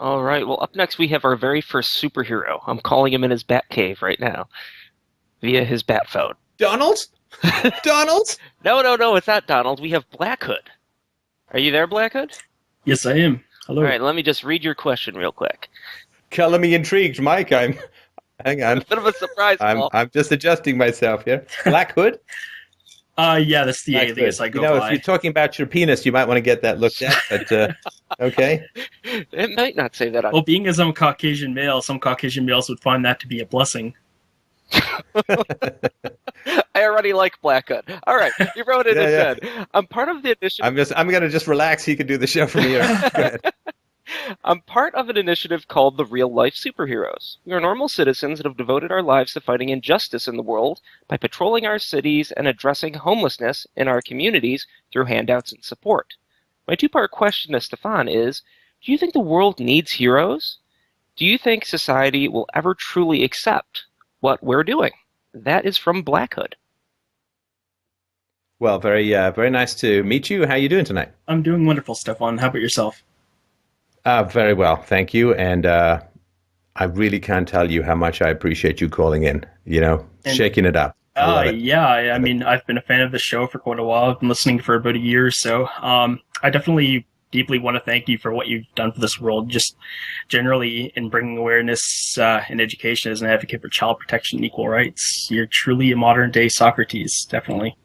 All right. Well, up next we have our very first superhero. I'm calling him in his bat cave right now via his bat phone. Donald? Donald? No, no, no, it's not Donald. We have Black Hood. Are you there, Black Hood? Yes, I am. All Hello. right, let me just read your question real quick. Color me intrigued, Mike. Hang on. A bit of a surprise, Paul. I'm just adjusting myself here. Black Hood? Yeah, that's the Black alias Hood. I go If by. you're talking about your penis, you might want to get that looked at, but okay. It might not say that on. Well, being as I'm a Caucasian male, some Caucasian males would find that to be a blessing. I already like Black Hood. All right, you wrote it Yeah, yeah. instead. I'm part of the initiative. I'm gonna just relax. He can do the show from here. Go ahead. I'm part of an initiative called the Real Life Superheroes. We are normal citizens that have devoted our lives to fighting injustice in the world by patrolling our cities and addressing homelessness in our communities through handouts and support. My two-part question to Stefan is, do you think the world needs heroes? Do you think society will ever truly accept what we're doing? That is from Black Hood. Well, very nice to meet you. How are you doing tonight? I'm doing wonderful, Stefan. How about yourself? Very well, thank you. And I really can't tell you how much I appreciate you calling in. And- Shaking it up. I love it. Yeah, I mean, I've been a fan of the show for quite a while. I've been listening for about a year or so. I definitely deeply want to thank you for what you've done for this world, just generally in bringing awareness and education as an advocate for child protection and equal rights. You're truly a modern-day Socrates, definitely.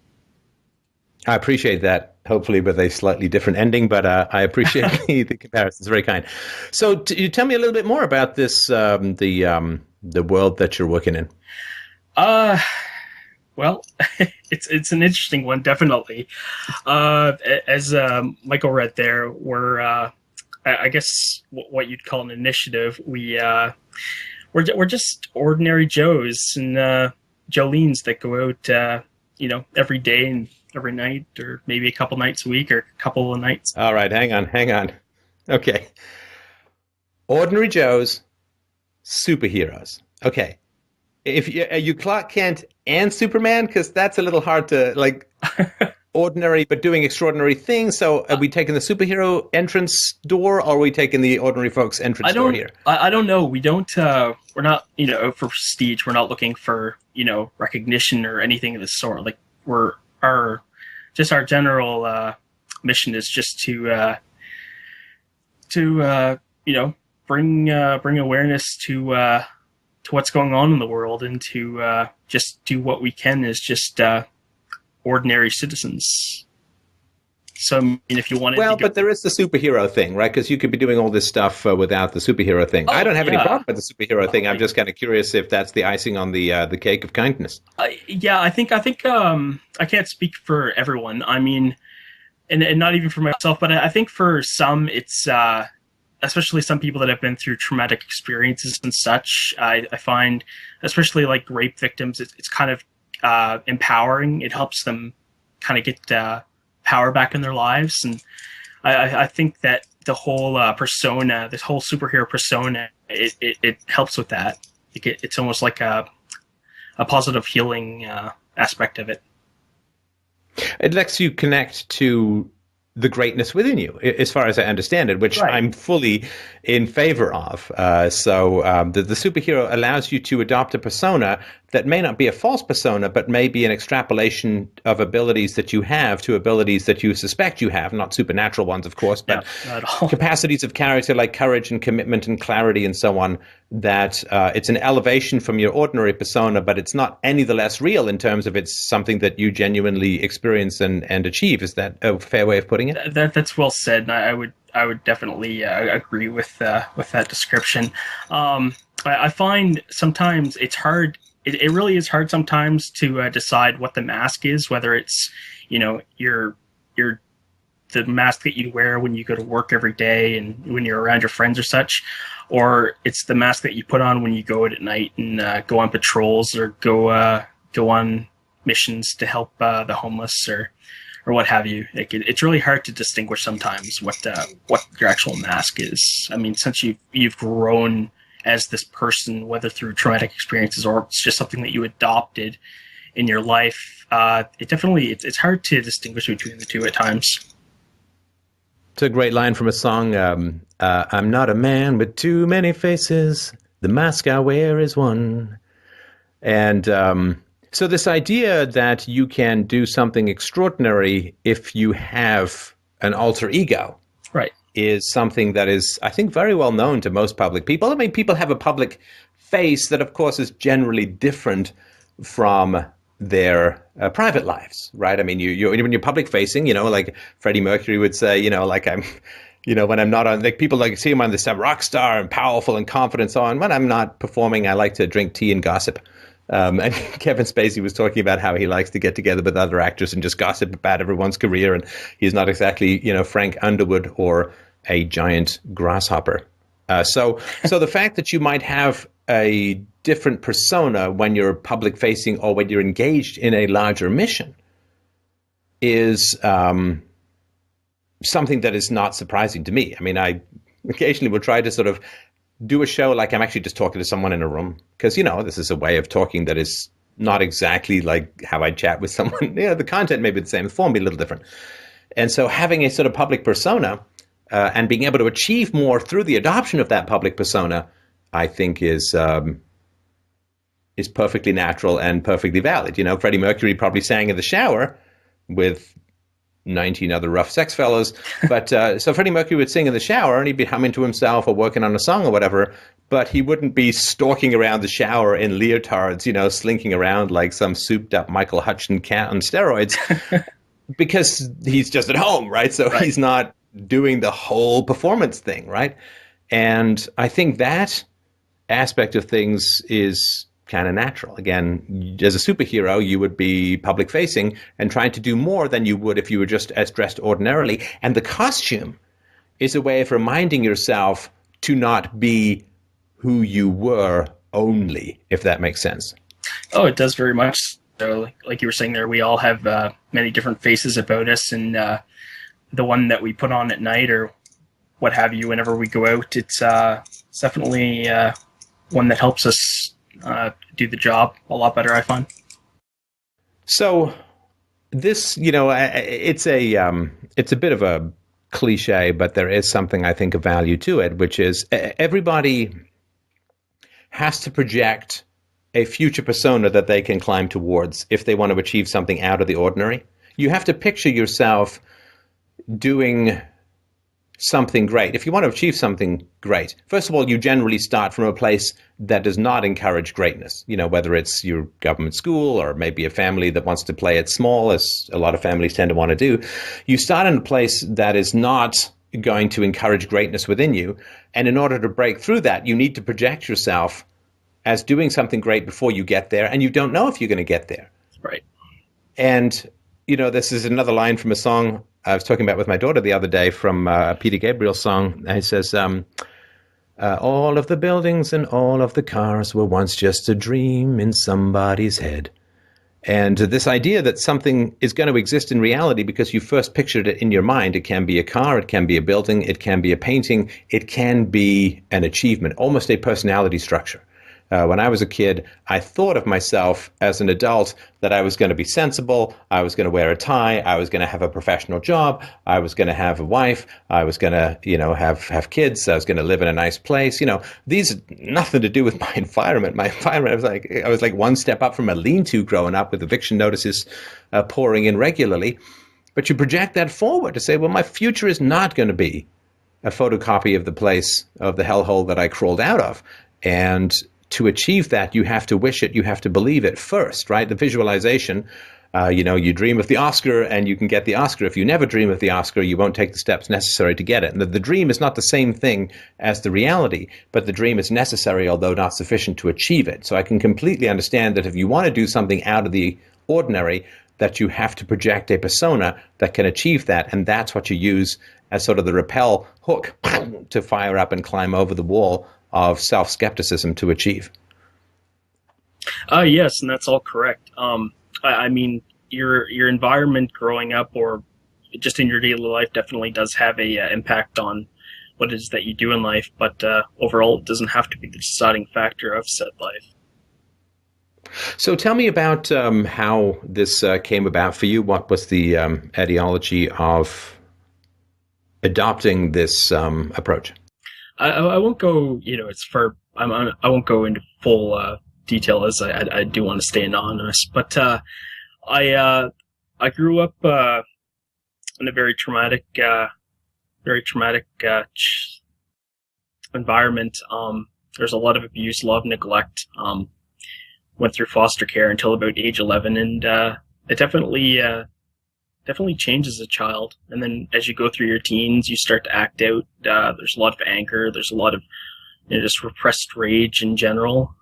I appreciate that, hopefully with a slightly different ending, but I appreciate the comparison. It's very kind. So you tell me a little bit more about this, the world that you're working in. Well, it's an interesting one, definitely. As Michael read there, we're I guess what you'd call an initiative. We're just ordinary Joes and Jolenes that go out, every day and every night, or maybe a couple nights a week, or a couple of nights. All right, hang on. Okay. Ordinary Joes, superheroes. Okay. If you Clark Kent and Superman, because that's a little hard to ordinary but doing extraordinary things. So are we taking the superhero entrance door, or are we taking the ordinary folks entrance door here? I don't know. We don't. We're not. For prestige. We're not looking for recognition or anything of the sort. Like our general mission is just to bring awareness to what's going on in the world, and to just do what we can as just ordinary citizens. So, I mean, if you wanted Well, to go, but there is the superhero thing, right? Because you could be doing all this stuff without the superhero thing. I don't have any problem with the superhero thing. I'm just kind of curious if that's the icing on the cake of kindness. I think I can't speak for everyone. I mean, and not even for myself, but I think for some, it's especially some people that have been through traumatic experiences and such. I find, especially like rape victims, it's kind of empowering. It helps them kind of get power back in their lives, and I think that the whole persona, this whole superhero persona, it helps with that. It's almost like a positive healing aspect of it. It lets you connect to the greatness within you, as far as I understand it, which Right. I'm fully in favor of. So the superhero allows you to adopt a persona that may not be a false persona, but may be an extrapolation of abilities that you have to abilities that you suspect you have, not supernatural ones, of course, but Not at all. capacities of character like courage and commitment and clarity and so on, that it's an elevation from your ordinary persona, but it's not any the less real in terms of it's something that you genuinely experience and achieve. Is that a fair way of putting it? That's well said, and I would definitely agree with that description. I find sometimes it's hard. It really is hard sometimes to decide what the mask is, whether it's your the mask that you wear when you go to work every day and when you're around your friends or such, or it's the mask that you put on when you go out at night and go on patrols or go on missions to help the homeless or what have you. It's really hard to distinguish sometimes what your actual mask is. I mean, since you've grown as this person, whether through traumatic experiences or it's just something that you adopted in your life, it's hard to distinguish between the two at times. It's a great line from a song, I'm not a man with too many faces. The mask I wear is one. And so this idea that you can do something extraordinary if you have an alter ego Right. is something that is, I think, very well known to most public people. I mean, people have a public face that, of course, is generally different from their private lives, right? I mean, when you're public facing, like Freddie Mercury would say, like I'm, when I'm not on, like people like see him on this rock star and powerful and confident, so on. When I'm not performing, I like to drink tea and gossip. And Kevin Spacey was talking about how he likes to get together with other actors and just gossip about everyone's career, and he's not exactly, Frank Underwood or a giant grasshopper. So the fact that you might have a different persona when you're public facing or when you're engaged in a larger mission is something that is not surprising to me. I mean, I occasionally will try to sort of do a show like I'm actually just talking to someone in a room, because, this is a way of talking that is not exactly like how I chat with someone. The content may be the same, the form may be a little different. And so having a sort of public persona and being able to achieve more through the adoption of that public persona, I think is perfectly natural and perfectly valid. Freddie Mercury probably sang in the shower with 19 other rough sex fellows. But so Freddie Mercury would sing in the shower and he'd be humming to himself or working on a song or whatever, but he wouldn't be stalking around the shower in leotards, slinking around like some souped up Michael Hutchins cat on steroids because he's just at home, right? So right. He's not doing the whole performance thing, right? And I think that aspect of things is kind of natural. Again, as a superhero, you would be public facing and trying to do more than you would if you were just as dressed ordinarily. And the costume is a way of reminding yourself to not be who you were only, if that makes sense. Oh, it does very much. So, like you were saying there, we all have many different faces about us, and the one that we put on at night or what have you, whenever we go out, it's definitely one that helps us do the job a lot better, I find. So this, it's a bit of a cliche, but there is something I think of value to it, which is everybody has to project a future persona that they can climb towards if they want to achieve something out of the ordinary. You have to picture yourself doing something great. If you want to achieve something great, first of all, you generally start from a place that does not encourage greatness, whether it's your government school or maybe a family that wants to play it small, as a lot of families tend to want to do. You start in a place that is not going to encourage greatness within you. And in order to break through that, you need to project yourself as doing something great before you get there. And you don't know if you're going to get there. Right. And, this is another line from a song I was talking about with my daughter the other day from Peter Gabriel's song. And it says, all of the buildings and all of the cars were once just a dream in somebody's head. And this idea that something is going to exist in reality because you first pictured it in your mind. It can be a car, it can be a building, it can be a painting, it can be an achievement, almost a personality structure. When I was a kid, I thought of myself as an adult that I was going to be sensible, I was going to wear a tie, I was going to have a professional job, I was going to have a wife, I was going to, have kids, I was going to live in a nice place. These nothing to do with my environment. My environment, I was like one step up from a lean-to growing up with eviction notices pouring in regularly. But you project that forward to say, well, my future is not going to be a photocopy of the place, of the hellhole that I crawled out of. And to achieve that, you have to wish it, you have to believe it first, right? The visualization, you dream of the Oscar and you can get the Oscar. If you never dream of the Oscar, you won't take the steps necessary to get it. And the dream is not the same thing as the reality, but the dream is necessary, although not sufficient to achieve it. So I can completely understand that if you want to do something out of the ordinary, that you have to project a persona that can achieve that. And that's what you use as sort of the rappel hook to fire up and climb over the wall of self-skepticism to achieve. Yes, and that's all correct. I mean, your environment growing up or just in your daily life definitely does have a impact on what it is that you do in life, but overall it doesn't have to be the deciding factor of said life. So tell me about how this came about for you. What was the etiology of adopting this approach? I won't go, it's for, I won't go into full detail as I do want to stay anonymous, but I grew up in a very traumatic environment. There's a lot of abuse, a lot of neglect. Went through foster care until about age 11, and it definitely changes a child. And then as you go through your teens, you start to act out. There's a lot of anger. There's a lot of just repressed rage in general.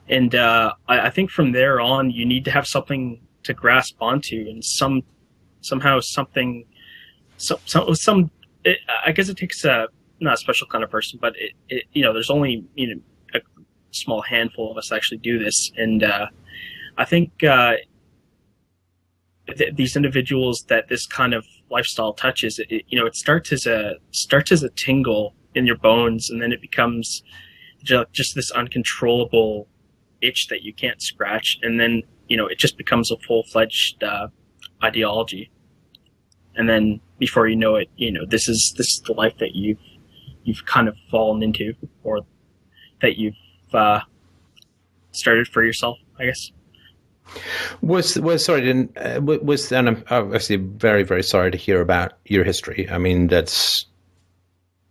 And I think from there on, you need to have something to grasp onto, and somehow something, I guess it takes not a special kind of person, but there's only a small handful of us actually do this, and I think these individuals that this kind of lifestyle touches, it starts as a tingle in your bones, and then it becomes just this uncontrollable itch that you can't scratch, and then it just becomes a full-fledged ideology, and then before you know it, this is the life that you've kind of fallen into, or that you've started for yourself, I guess. And I'm obviously very, very sorry to hear about your history. I mean, that's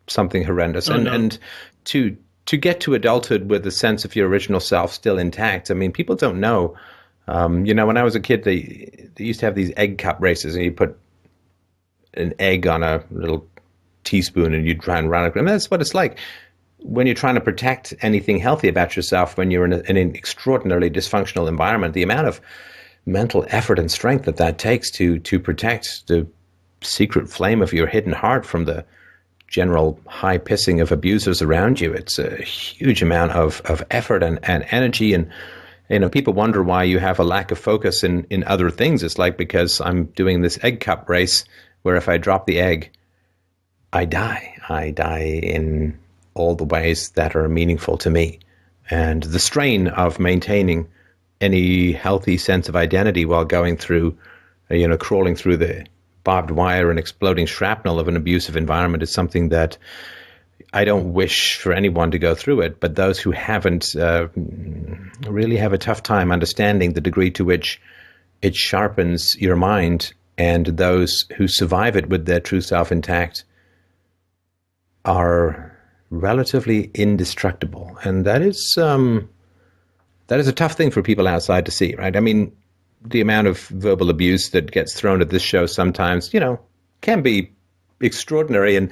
something horrendous. And to get to adulthood with the sense of your original self still intact, I mean, people don't know. When I was a kid, they used to have these egg cup races, and you put an egg on a little teaspoon and you'd try and run it. I mean, that's what it's like when you're trying to protect anything healthy about yourself when you're in an extraordinarily dysfunctional environment. The amount of mental effort and strength that takes to protect the secret flame of your hidden heart from the general high pissing of abusers around you. It's a huge amount of effort and energy. And people wonder why you have a lack of focus in other things. It's like, because I'm doing this egg cup race where if I drop the egg, I die. I die in all the ways that are meaningful to me. And the strain of maintaining any healthy sense of identity while going through, crawling through the barbed wire and exploding shrapnel of an abusive environment is something that I don't wish for anyone to go through it. But those who haven't really have a tough time understanding the degree to which it sharpens your mind, and those who survive it with their true self intact are relatively indestructible. And that is a tough thing for people outside to see, right? I mean, the amount of verbal abuse that gets thrown at this show sometimes, can be extraordinary. And,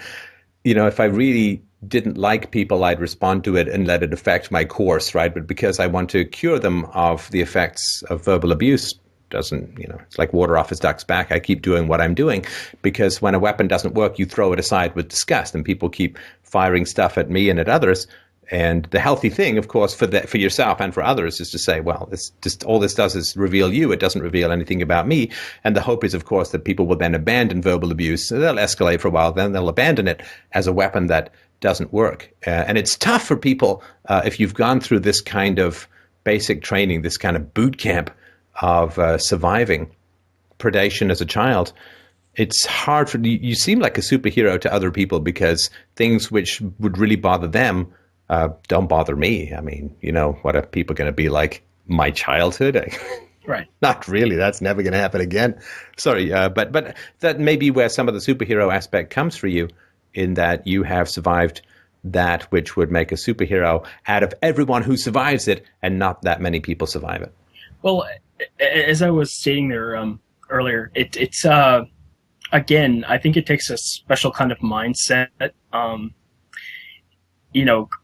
if I really didn't like people, I'd respond to it and let it affect my course, right? But because I want to cure them of the effects of verbal abuse, doesn't, it's like water off his duck's back. I keep doing what I'm doing, because when a weapon doesn't work, you throw it aside with disgust, and people keep firing stuff at me and at others. And the healthy thing, of course, for yourself and for others, is to say, well, all this does is reveal you. It doesn't reveal anything about me. And the hope is, of course, that people will then abandon verbal abuse. So they'll escalate for a while, then they'll abandon it as a weapon that doesn't work. And it's tough for people if you've gone through this kind of basic training, this kind of boot camp of surviving predation as a child. It's hard for you. You seem like a superhero to other people, because things which would really bother them don't bother me. I mean, what are people going to be like? My childhood? Right. Not really. That's never going to happen again. Sorry. But that may be where some of the superhero aspect comes for you, in that you have survived that which would make a superhero out of everyone who survives it, and not that many people survive it. Well, as I was stating there earlier, it's again, I think it takes a special kind of mindset.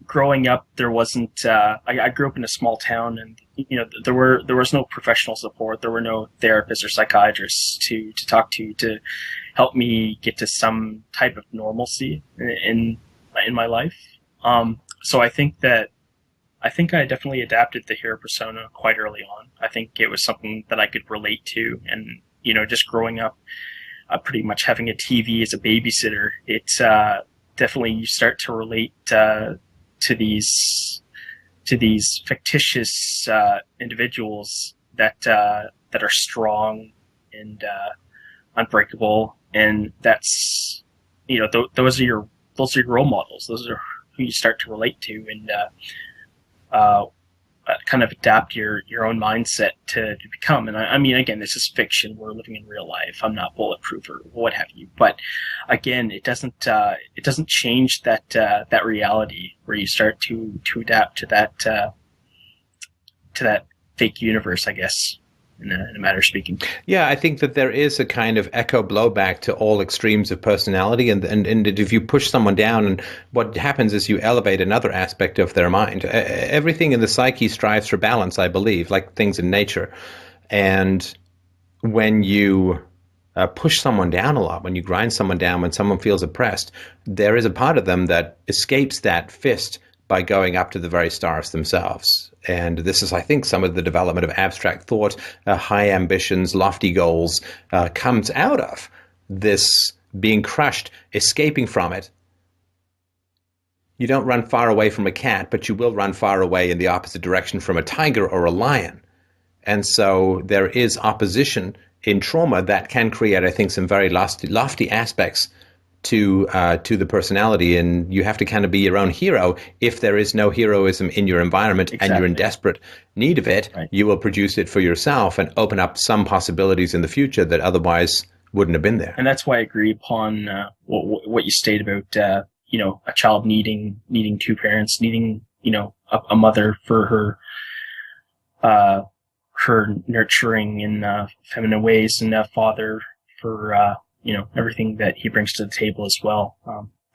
Growing up, there wasn't. I grew up in a small town, and there was no professional support. There were no therapists or psychiatrists to talk to help me get to some type of normalcy in my life. So I think I definitely adapted the hero persona quite early on. I think it was something that I could relate to, and just growing up, pretty much having a TV as a babysitter, it's definitely, you start to relate to these fictitious individuals that are strong and unbreakable, and that's those are those are your role models. Those are who you start to relate to, and kind of adapt your own mindset to become. And I mean, again, this is fiction. We're living in real life. I'm not bulletproof or what have you. But again, it doesn't change that reality where you start to adapt to that fake universe, I guess, in a matter of speaking. Yeah, I think that there is a kind of echo blowback to all extremes of personality, and if you push someone down, and what happens is you elevate another aspect of their mind. Everything in the psyche strives for balance, I believe, like things in nature. And when you push someone down a lot, when you grind someone down, when someone feels oppressed, there is a part of them that escapes that fist by going up to the very stars themselves. And this is, I think, some of the development of abstract thought, high ambitions, lofty goals, comes out of this being crushed, escaping from it. You don't run far away from a cat, but you will run far away in the opposite direction from a tiger or a lion. And so there is opposition in trauma that can create, I think, some very lofty aspects to the personality, and you have to kind of be your own hero. If there is no heroism in your environment, exactly, and you're in desperate need of it, right, you will produce it for yourself and open up some possibilities in the future that otherwise wouldn't have been there. And that's why I agree upon what you stated about a child needing two parents, needing a mother for her nurturing in feminine ways, and a father for everything that he brings to the table as well.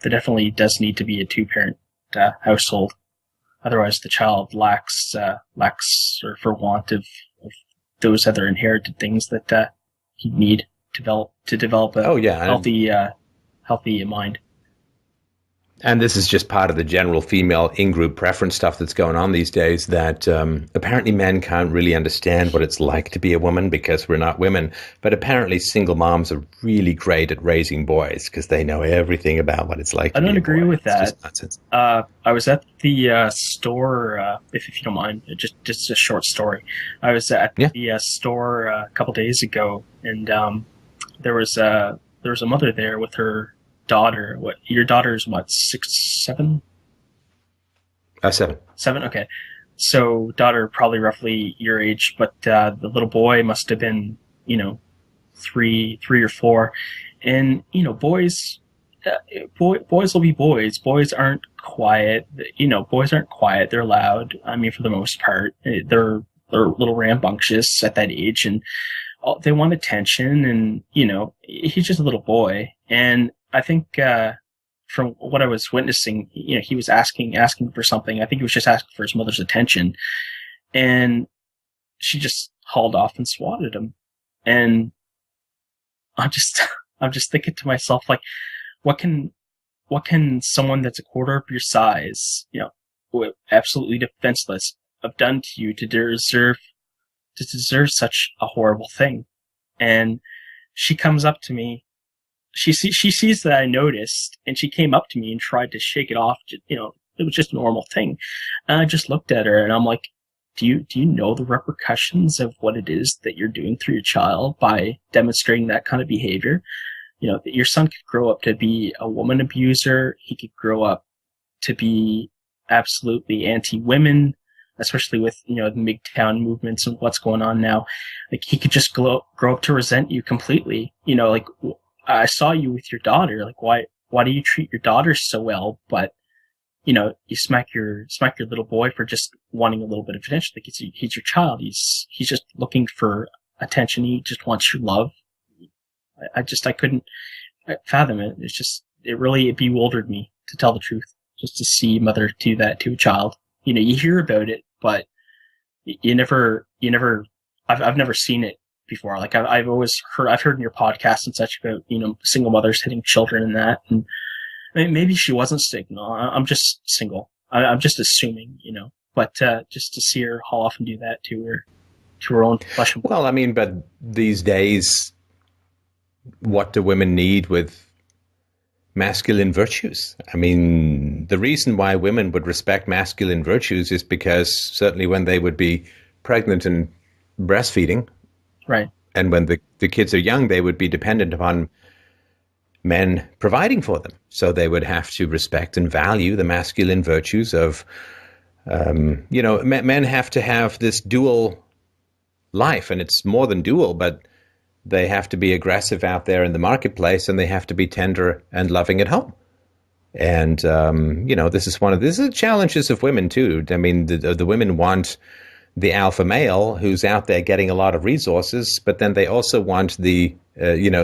There definitely does need to be a two-parent household. Otherwise, the child lacks or for want of those other inherited things that he'd need to develop a healthy mind. And this is just part of the general female in-group preference stuff that's going on these days, that apparently men can't really understand what it's like to be a woman because we're not women. But apparently single moms are really great at raising boys because they know everything about what it's like to be a boy. I don't agree with that. It's just nonsense. I was at the store, if you don't mind, just a short story. I was at the store a couple days ago, and there was a mother there with her daughter. What, your daughter's 6, 7? 7. 7, okay. So daughter probably roughly your age, but the little boy must have been 3 or 4. And boys will be boys. Boys aren't quiet. Boys aren't quiet. They're loud. I mean, for the most part, they're a little rambunctious at that age, and they want attention. And he's just a little boy. And I think from what I was witnessing, he was asking for something. I think he was just asking for his mother's attention, and she just hauled off and swatted him. And I'm just thinking to myself, like, what can someone that's a quarter of your size, absolutely defenseless, have done to you to deserve such a horrible thing? And she comes up to me. She sees that I noticed, and she came up to me and tried to shake it off. It was just a normal thing. And I just looked at her, and I'm like, do you know the repercussions of what it is that you're doing through your child by demonstrating that kind of behavior? Your son could grow up to be a woman abuser. He could grow up to be absolutely anti-women, especially with, the MGTOW movements and what's going on now. Like, he could just grow up to resent you completely. I saw you with your daughter. Like, why do you treat your daughter so well, but you smack your little boy for just wanting a little bit of attention? Like, he's your child. He's just looking for attention. He just wants your love. I couldn't fathom it. It bewildered me, to tell the truth, just to see a mother do that to a child. You hear about it, but I've never seen it before. Like, I've heard in your podcast and such about, single mothers hitting children and that. And maybe she wasn't single. I'm just single. I'm just assuming, but just to see her haul off and do that to her own flesh and blood. Well, I mean, but these days, what do women need with masculine virtues? I mean, the reason why women would respect masculine virtues is because certainly when they would be pregnant and breastfeeding, right, and when the kids are young, they would be dependent upon men providing for them. So they would have to respect and value the masculine virtues of, men have to have this dual life, and it's more than dual, but they have to be aggressive out there in the marketplace, and they have to be tender and loving at home. And, this is the challenges of women too. I mean, the women want the alpha male who's out there getting a lot of resources, but then they also want the,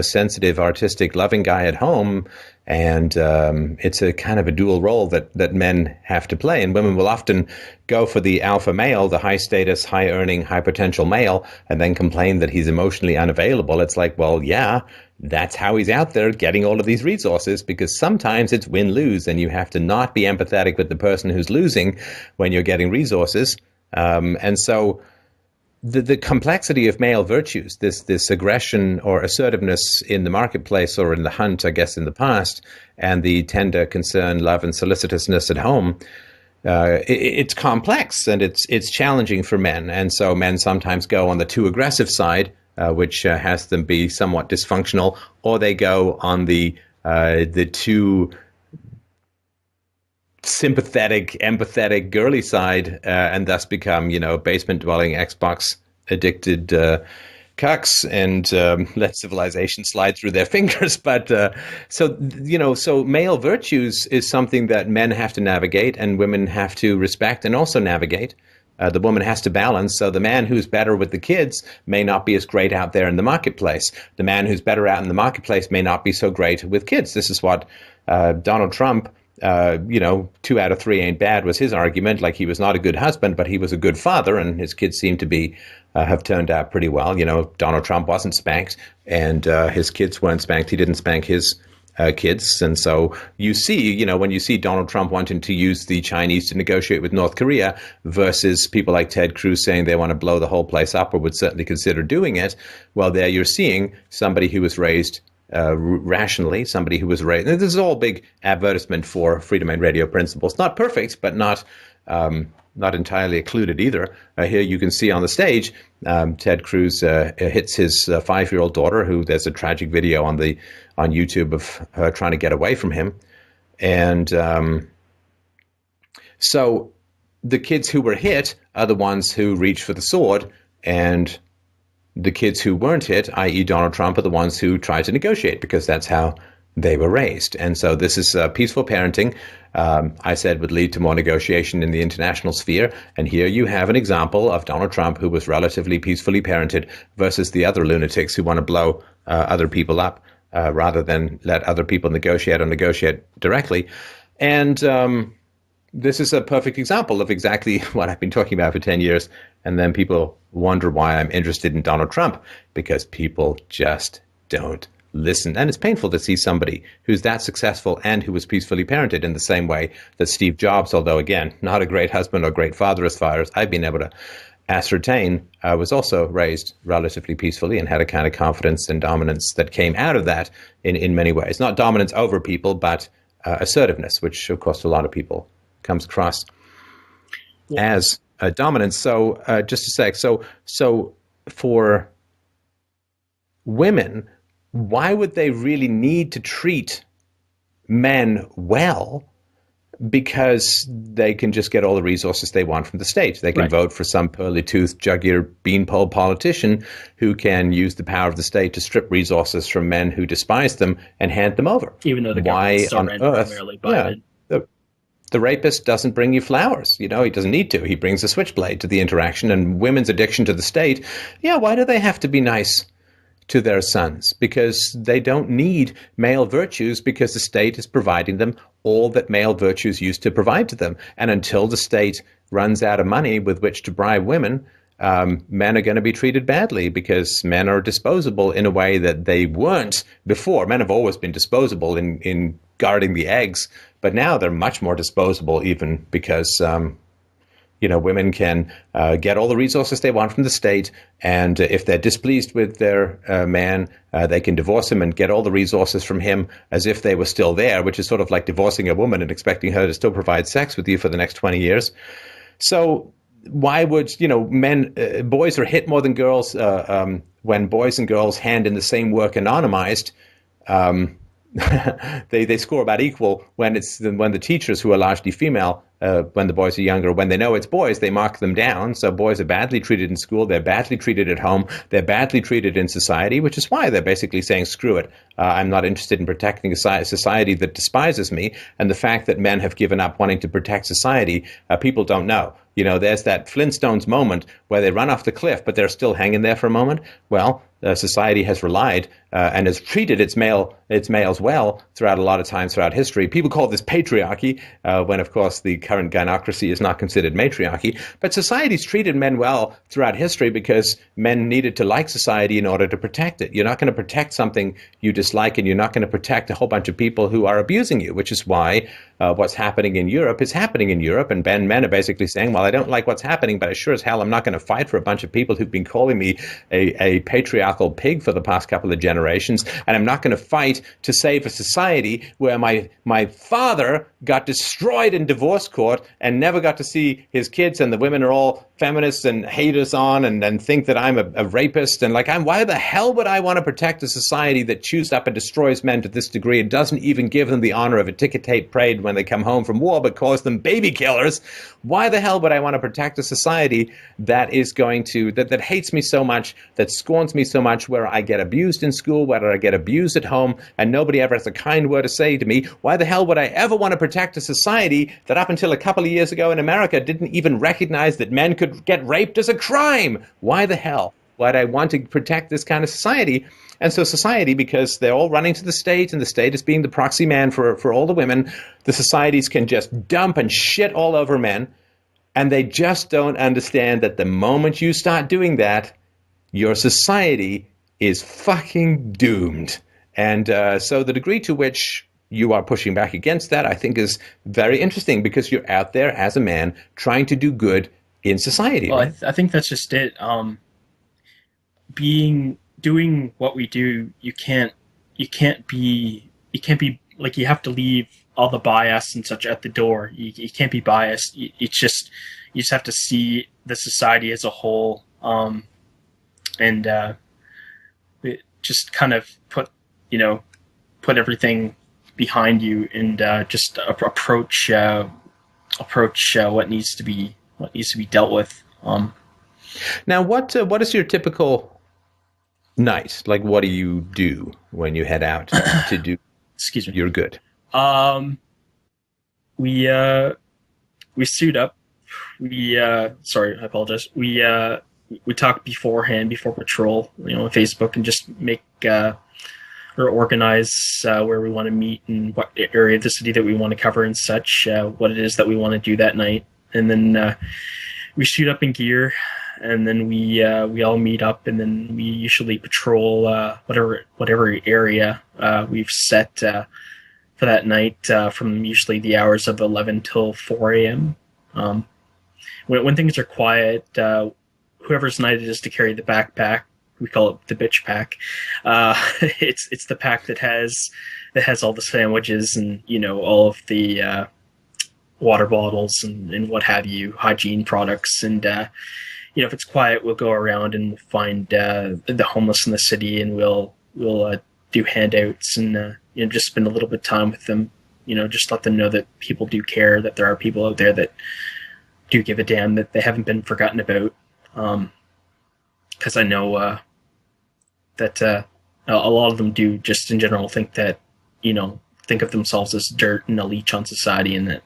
sensitive, artistic, loving guy at home. And it's a kind of a dual role that men have to play. And women will often go for the alpha male, the high status, high earning, high potential male, and then complain that he's emotionally unavailable. It's like, well, yeah, that's how he's out there getting all of these resources, because sometimes it's win-lose, and you have to not be empathetic with the person who's losing when you're getting resources. And so the complexity of male virtues, this aggression or assertiveness in the marketplace or in the hunt, I guess, in the past, and the tender concern, love, and solicitousness at home, it's complex, and it's challenging for men. And so men sometimes go on the too aggressive side, which has them be somewhat dysfunctional, or they go on the too sympathetic, empathetic, girly side, and thus become, basement-dwelling, Xbox-addicted cucks, and let civilization slide through their fingers. But so male virtues is something that men have to navigate, and women have to respect and also navigate. The woman has to balance. So the man who's better with the kids may not be as great out there in the marketplace. The man who's better out in the marketplace may not be so great with kids. This is what Donald Trump, 2 out of 3 ain't bad was his argument. Like, he was not a good husband, but he was a good father, and his kids seem to be have turned out pretty well. Donald Trump wasn't spanked, and his kids weren't spanked. He didn't spank his kids. And so you see, when you see Donald Trump wanting to use the Chinese to negotiate with North Korea versus people like Ted Cruz saying they want to blow the whole place up or would certainly consider doing it, well, there you're seeing somebody who was raised rationally, somebody who was raised. This is all big advertisement for Free Domain Radio principles. Not perfect, but not entirely occluded either. Here you can see on the stage, Ted Cruz hits his 5-year-old daughter, who there's a tragic video on YouTube of her trying to get away from him. And so the kids who were hit are the ones who reached for the sword, and the kids who weren't hit, i.e. Donald Trump, are the ones who tried to negotiate, because that's how they were raised. And so this is peaceful parenting, I said, would lead to more negotiation in the international sphere. And here you have an example of Donald Trump, who was relatively peacefully parented, versus the other lunatics who want to blow other people up rather than let other people negotiate or negotiate directly. And this is a perfect example of exactly what I've been talking about for 10 years. And then people wonder why I'm interested in Donald Trump, because people just don't listen. And it's painful to see somebody who's that successful and who was peacefully parented in the same way that Steve Jobs, although, again, not a great husband or great father as far as I've been able to ascertain, was also raised relatively peacefully and had a kind of confidence and dominance that came out of that in many ways. Not dominance over people, but assertiveness, which, of course, a lot of people comes across as dominance. So just a sec. So for women, why would they really need to treat men well? Because they can just get all the resources they want from the state. They can vote for some pearly-toothed, jug-eared, beanpole politician who can use the power of the state to strip resources from men who despise them and hand them over. Even though the government's still run primarily by the rapist doesn't bring you flowers. He doesn't need to. He brings a switchblade to the interaction. And women's addiction to the state, why do they have to be nice to their sons? Because they don't need male virtues, because the state is providing them all that male virtues used to provide to them. And until the state runs out of money with which to bribe women, men are going to be treated badly, because men are disposable in a way that they weren't before. Men have always been disposable in guarding the eggs, but now they're much more disposable, even because women can get all the resources they want from the state, and if they're displeased with their man, they can divorce him and get all the resources from him as if they were still there, which is sort of like divorcing a woman and expecting her to still provide sex with you for the next 20 years. So why would, boys are hit more than girls when boys and girls hand in the same work anonymized. they score about equal when the teachers, who are largely female, when the boys are younger, when they know it's boys, they mark them down. So boys are badly treated in school, they're badly treated at home, they're badly treated in society, which is why they're basically saying, screw it, I'm not interested in protecting a society that despises me. And the fact that men have given up wanting to protect society, people don't know. There's that Flintstones moment where they run off the cliff, but they're still hanging there for a moment. Well, society has relied and has treated its males well throughout a lot of times throughout history. People call this patriarchy, when, of course, the current gynocracy is not considered matriarchy. But society's treated men well throughout history because men needed to like society in order to protect it. You're not going to protect something you dislike, and you're not going to protect a whole bunch of people who are abusing you, which is why what's happening in Europe is happening in Europe. And men are basically saying, well, I don't like what's happening, but I sure as hell I'm not going to fight for a bunch of people who've been calling me a patriarchal pig for the past couple of generations. And I'm not going to fight to save a society where my father got destroyed in divorce court and never got to see his kids, and the women are all feminists and hate us on and think that I'm a rapist. And why the hell would I want to protect a society that chews up and destroys men to this degree and doesn't even give them the honor of a ticker tape parade when they come home from war, but calls them baby killers? Why the hell would I want to protect a society that is going to, that hates me so much, that scorns me so much, where I get abused in school, where I get abused at home, and nobody ever has a kind word to say to me? Why the hell would I ever want to protect a society that up until a couple of years ago in America didn't even recognize that men could get raped as a crime? Why the hell would I want to protect this kind of society? And so society, because they're all running to the state, and the state is being the proxy man for all the women, the societies can just dump and shit all over men. And they just don't understand that the moment you start doing that, your society is fucking doomed. And so the degree to which you are pushing back against that, I think, is very interesting, because you're out there as a man trying to do good in society. Well, right? I think that's just it. Doing what we do, you can't be like, you have to leave all the bias and such at the door. You can't be biased. You just have to see the society as a whole, and just kind of put everything behind you, and just approach what needs to be dealt with. Now, what is your typical night? Like, what do you do when you head out to do Excuse me. your good? We suit up. Sorry, I apologize. We talk beforehand, before patrol, on Facebook, and just make or organize where we want to meet and what area of the city that we want to cover and such, what it is that we want to do that night. And then we suit up in gear, and then we all meet up, and then we usually patrol whatever area we've set for that night, from usually the hours of 11 till 4 a.m. When things are quiet, whoever's night it is to carry the backpack, we call it the bitch pack. It's the pack that has all the sandwiches and all of the water bottles and what have you, hygiene products. And if it's quiet, we'll go around and find the homeless in the city, and we'll do handouts and just spend a little bit of time with them. Just let them know that people do care, that there are people out there that do give a damn, that they haven't been forgotten about. Because I know that a lot of them do just in general think that, think of themselves as dirt and a leech on society, and that,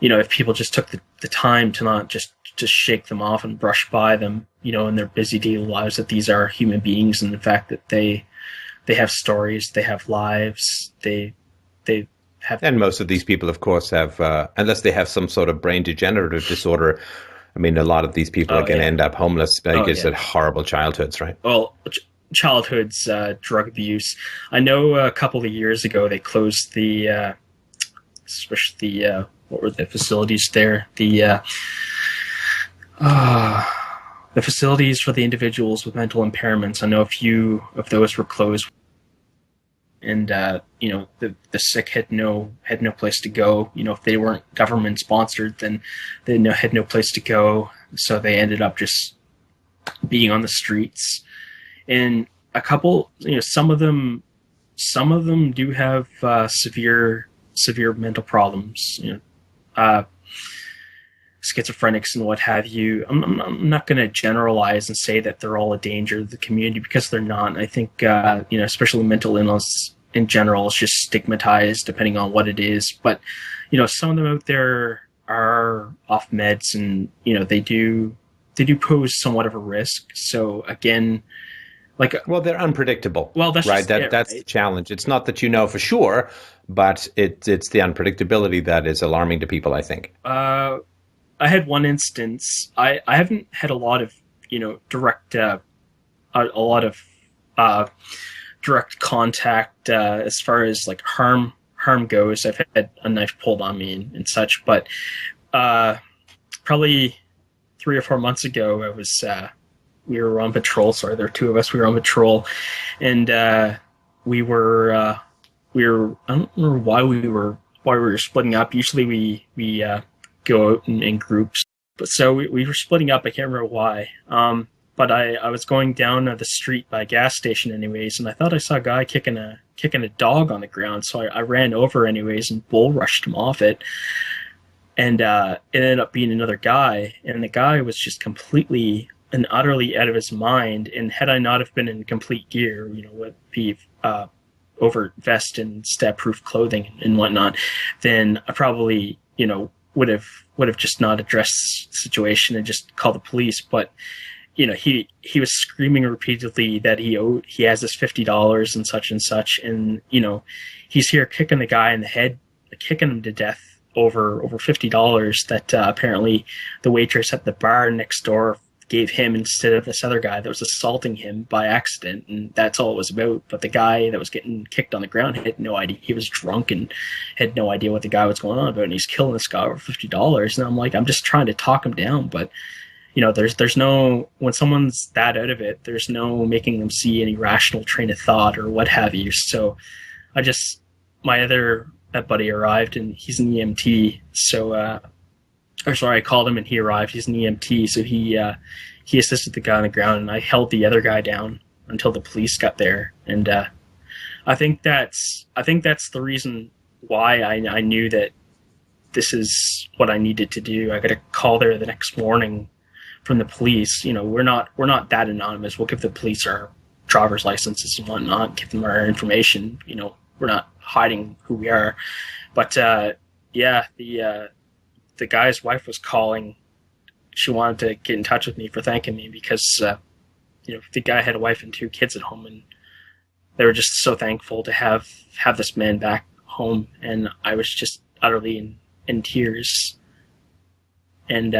if people just took the time to not just shake them off and brush by them, in their busy daily lives, that these are human beings, and the fact that they have stories, they have lives, they have. And most of these people, of course, have, unless they have some sort of brain degenerative disorder, I mean, a lot of these people are going to end up homeless because of horrible childhoods, right? Well, childhoods, drug abuse. I know a couple of years ago they closed the, especially the, what were the facilities there? The facilities for the individuals with mental impairments. I know a few of those were closed, and the sick had no place to go. If they weren't government sponsored, then they had no place to go. So they ended up just being on the streets. And a couple, some of them some of them do have severe mental problems. Schizophrenics and what have you. I'm not going to generalize and say that they're all a danger to the community, because they're not. I think especially mental illness in general is just stigmatized depending on what it is. But some of them out there are off meds, and they do pose somewhat of a risk. So again, they're unpredictable. Well, that's right. That's right? The challenge. It's not that for sure, but it's the unpredictability that is alarming to people, I think. I had one instance. I haven't had a lot of direct direct contact as far as like harm goes. I've had a knife pulled on me and such, but probably 3 or 4 months ago, I was we were on patrol. Sorry, there were two of us. We were on patrol, and we were I don't remember why we were splitting up. Usually we go out in groups, but so we were splitting up. I can't remember why. But I was going down the street by a gas station anyways, and I thought I saw a guy kicking a dog on the ground. So I ran over anyways and bull rushed him off it. And it ended up being another guy, and the guy was just completely and utterly out of his mind. And had I not have been in complete gear, with the overt vest and stab-proof clothing and whatnot, then I probably, would have just not addressed the situation and just called the police. But he was screaming repeatedly that he has this $50 and such, and he's here kicking the guy in the head, kicking him to death over $50 that apparently the waitress at the bar next door gave him instead of this other guy that was assaulting him by accident, and that's all it was about. But the guy that was getting kicked on the ground had no idea. He was drunk and had no idea what the guy was going on about, and he's killing this guy over $50. And I'm like, I'm just trying to talk him down, but there's no, when someone's that out of it, there's no making them see any rational train of thought or what have you. So my other buddy arrived, and he's an EMT. So, I called him and he arrived. He's an EMT. So he assisted the guy on the ground, and I held the other guy down until the police got there. And, I think that's the reason why I knew that this is what I needed to do. I got a call there the next morning from the police. We're not that anonymous. We'll give the police our driver's licenses and whatnot, give them our information. We're not hiding who we are. But the guy's wife was calling. She wanted to get in touch with me for thanking me because the guy had a wife and 2 kids at home, and they were just so thankful to have this man back home. And I was just utterly in tears. And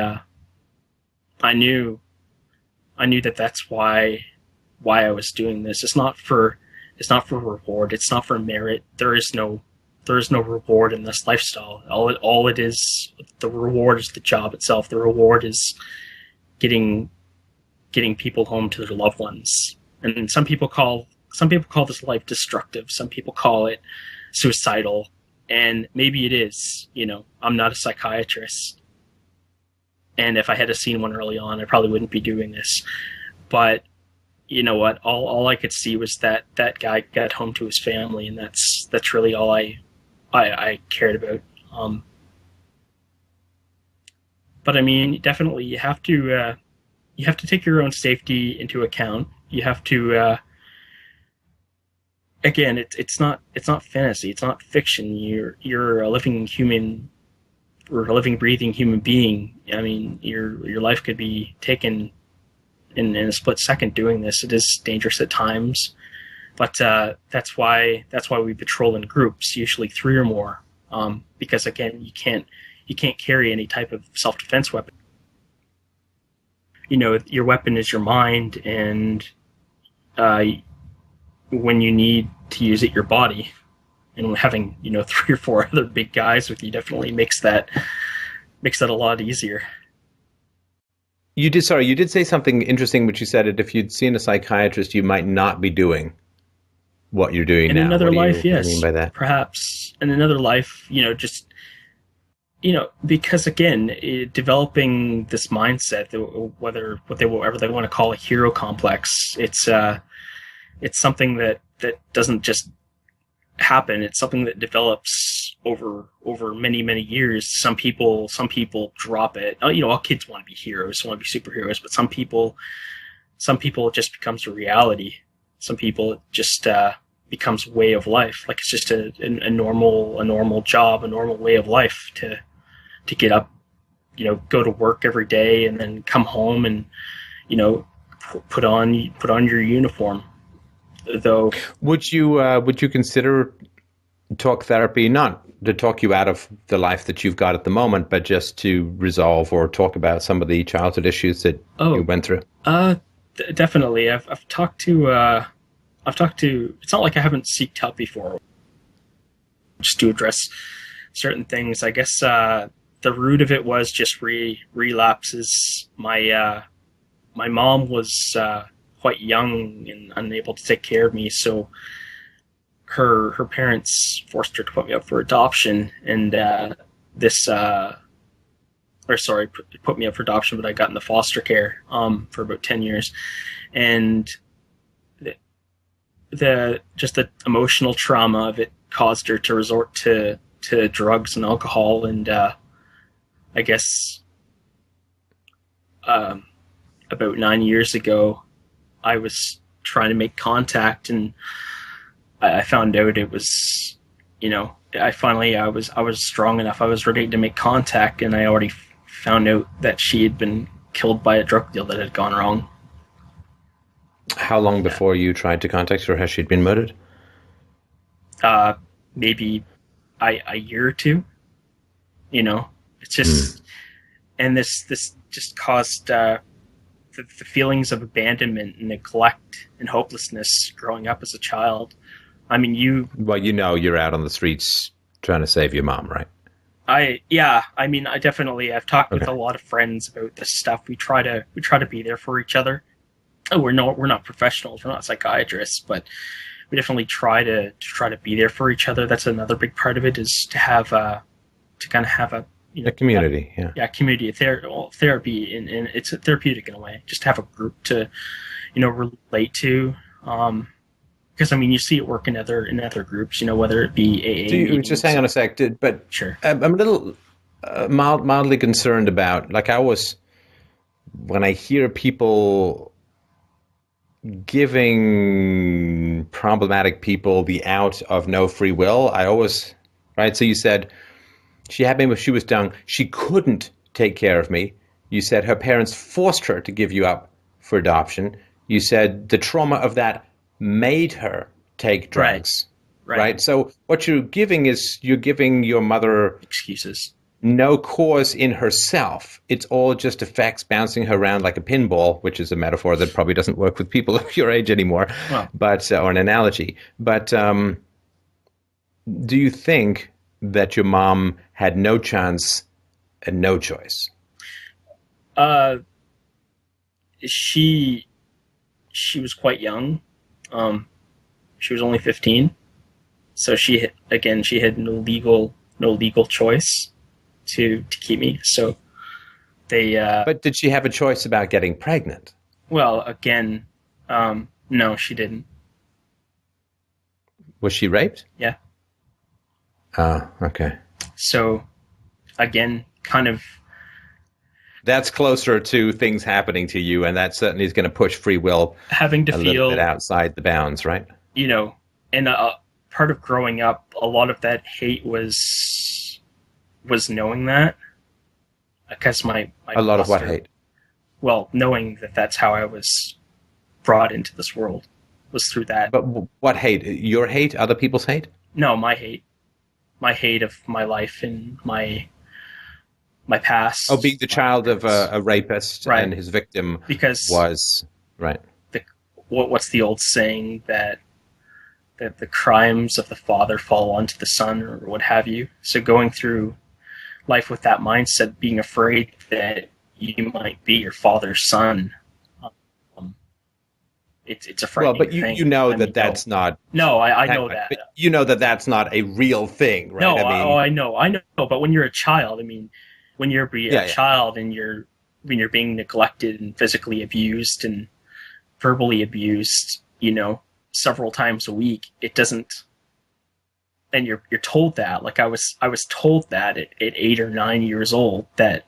I knew that that's why I was doing this. It's not for reward. It's not for merit. There is no reward in this lifestyle. All it is, the reward is the job itself. The reward is getting people home to their loved ones. And some people call this life destructive. Some people call it suicidal. And maybe it is. I'm not a psychiatrist. And if I had seen one early on, I probably wouldn't be doing this. But you know what? All I could see was that guy got home to his family, and that's really all I cared about. But I mean, definitely you have to take your own safety into account. You have to again, it's not fantasy. It's not fiction. You're a living human. Or a living, breathing human being. I mean, your life could be taken in a split second doing this. It is dangerous at times, but that's why we patrol in groups, usually 3 or more, because again, you can't carry any type of self-defense weapon. Your weapon is your mind, and when you need to use it, your body. And having 3 or 4 other big guys with you definitely makes that a lot easier. You did say something interesting, which you said that if you'd seen a psychiatrist, you might not be doing what you're doing in now. Another life, yes. What do you mean by that? Perhaps in another life, because again, developing this mindset, whatever they want to call a hero complex, it's something that doesn't just happen. It's something that develops over many years. Some people drop it. All kids want to be heroes, want to be superheroes, but some people it just becomes a reality. Some people it just becomes way of life. Like it's just a normal job, a normal way of life to get up, go to work every day and then come home and put on your uniform. Though, would you consider talk therapy, not to talk you out of the life that you've got at the moment, but just to resolve or talk about some of the childhood issues that you went through? Definitely. I've talked to. It's not like I haven't sought help before, just to address certain things. I guess the root of it was just relapses. My mom was quite young and unable to take care of me, so her parents forced her to put me up for adoption, and put me up for adoption, but I got into foster care for about 10 years, and the emotional trauma of it caused her to resort to drugs and alcohol, and I guess about 9 years ago, I was trying to make contact, and I found out it was, I was strong enough. I was ready to make contact, and I already found out that she had been killed by a drug deal that had gone wrong. How long before you tried to contact her has she been murdered? Maybe a year or two. It's just, and this just caused the feelings of abandonment and neglect and hopelessness growing up as a child. I mean, you're out on the streets trying to save your mom, right? I've talked with a lot of friends about this stuff. We try to be there for each other. We're not professionals. We're not psychiatrists, but we definitely try to be there for each other. That's another big part of it, is to have a community. Community therapy, and it's therapeutic in a way. Just to have a group to, relate to. Because you see it work in other groups. Whether it be AA. Just hang on a sec, but sure. I'm a little mildly concerned about, when I hear people giving problematic people the out of no free will, I always, right? So you said she had me when she was young. She couldn't take care of me. You said her parents forced her to give you up for adoption. You said the trauma of that made her take drugs. Right? So what you're giving is you're giving your mother excuses. No cause in herself. It's all just effects bouncing her around like a pinball, which is a metaphor that probably doesn't work with people of your age anymore, but or an analogy. But do you think that your mom had no chance and no choice? She was quite young. She was only 15, so she had no legal choice to keep me. So they. But did she have a choice about getting pregnant? Well, again, no, she didn't. Was she raped? Yeah. Oh, okay. So, again, kind of. That's closer to things happening to you, and that certainly is going to push free will having to feel little bit outside the bounds, right? And part of growing up, a lot of that hate was knowing that, because my a lot of what hate? Well, knowing that that's how I was brought into this world was through that. But what hate? Your hate? Other people's hate? No, my hate of my life and my past. Oh, being the child of a rapist, right. And his victim because was right. What's the old saying that the crimes of the father fall onto the son, or what have you? So going through life with that mindset, being afraid that you might be your father's son, it's a frightening thing. Well, but you know that's not. No, I know that. But you know that's not a real thing, right? No, I know. But when you're a child, when you're a child and when you're being neglected and physically abused and verbally abused, several times a week, it doesn't and you're told that. Like I was told that at 8 or 9 years old, that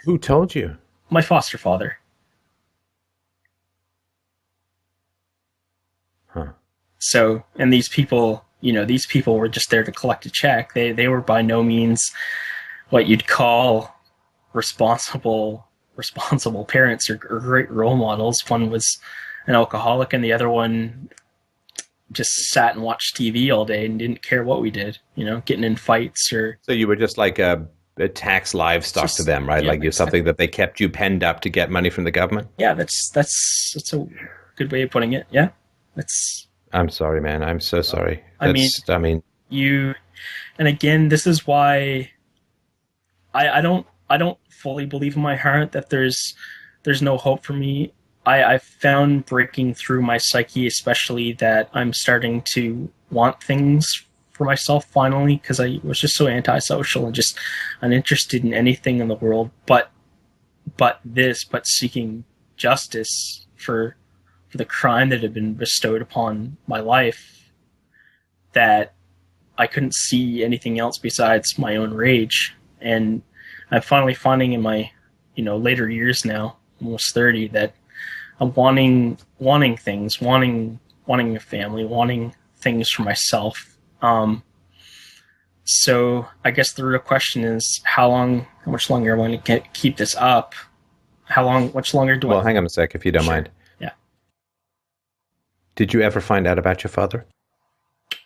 Who told you? my foster father. Huh. So, and these people were just there to collect a check. They were by no means what you'd call responsible parents or great role models. One was an alcoholic, and the other one just sat and watched TV all day and didn't care what we did. Getting in fights or. So you were just like a tax livestock to them, right? Yeah, like you're something that they kept you penned up to get money from the government. Yeah, that's a good way of putting it. Yeah, that's. I'm sorry, man. I'm so sorry. I mean, and again, this is why I don't fully believe in my heart that there's no hope for me. I found breaking through my psyche, especially, that I'm starting to want things for myself finally, because I was just so antisocial and just uninterested in anything in the world, but seeking justice for the crime that had been bestowed upon my life, that I couldn't see anything else besides my own rage. And I'm finally finding in my, later years now, almost 30, that I'm wanting things, wanting a family, wanting things for myself. So I guess the real question is how much longer I want to keep this up? Much longer do I? Well, hang on a sec, if you don't Sure. mind. Yeah. Did you ever find out about your father?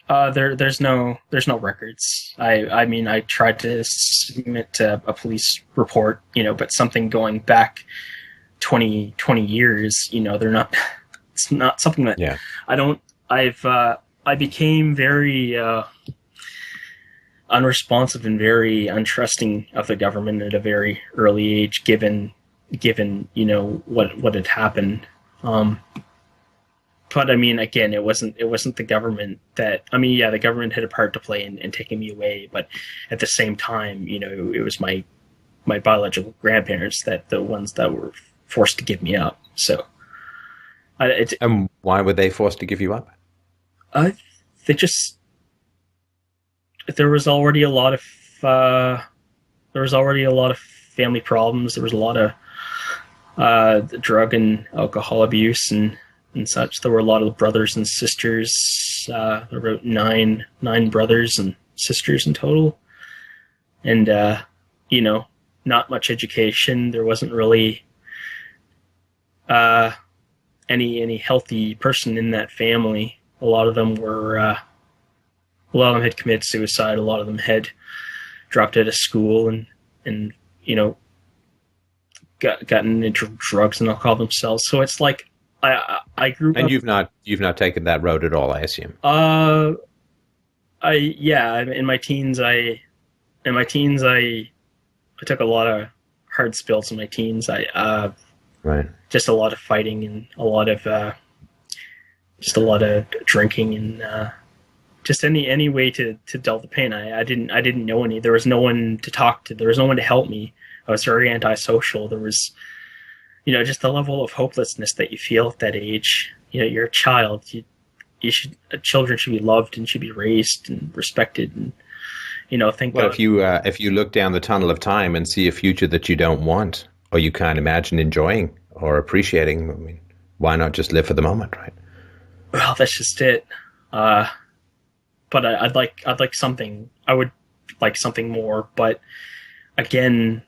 There's no records. I mean, I tried to submit a police report, but something going back 20 years, they're not, it's not something that I became very, unresponsive and very untrusting of the government at a very early age, given, what had happened. But I mean, again, it wasn't the government that, the government had a part to play in taking me away, but at the same time, it was my biological grandparents the ones that were forced to give me up. So, And why were they forced to give you up? There was already a lot of family problems. There was a lot of drug and alcohol abuse and such. There were a lot of brothers and sisters. There were about nine brothers and sisters in total, and not much education. There wasn't really any healthy person in that family. A lot of them had committed suicide. A lot of them had dropped out of school and gotten into drugs and alcohol themselves. So it's like I grew up. And you've not taken that road at all, I assume. In my teens I took a lot of hard spills in my teens. Right. Just a lot of fighting and a lot of drinking and just any way to dull the pain. I didn't know any. There was no one to talk to. There was no one to help me. I was very antisocial. There was, just the level of hopelessness that you feel at that age. You're a child. Children should be loved and should be raised and respected. And think. Well, if you look down the tunnel of time and see a future that you don't want or you can't imagine enjoying or appreciating, why not just live for the moment, right? Well, that's just it. But I'd like something. I would like something more. But again,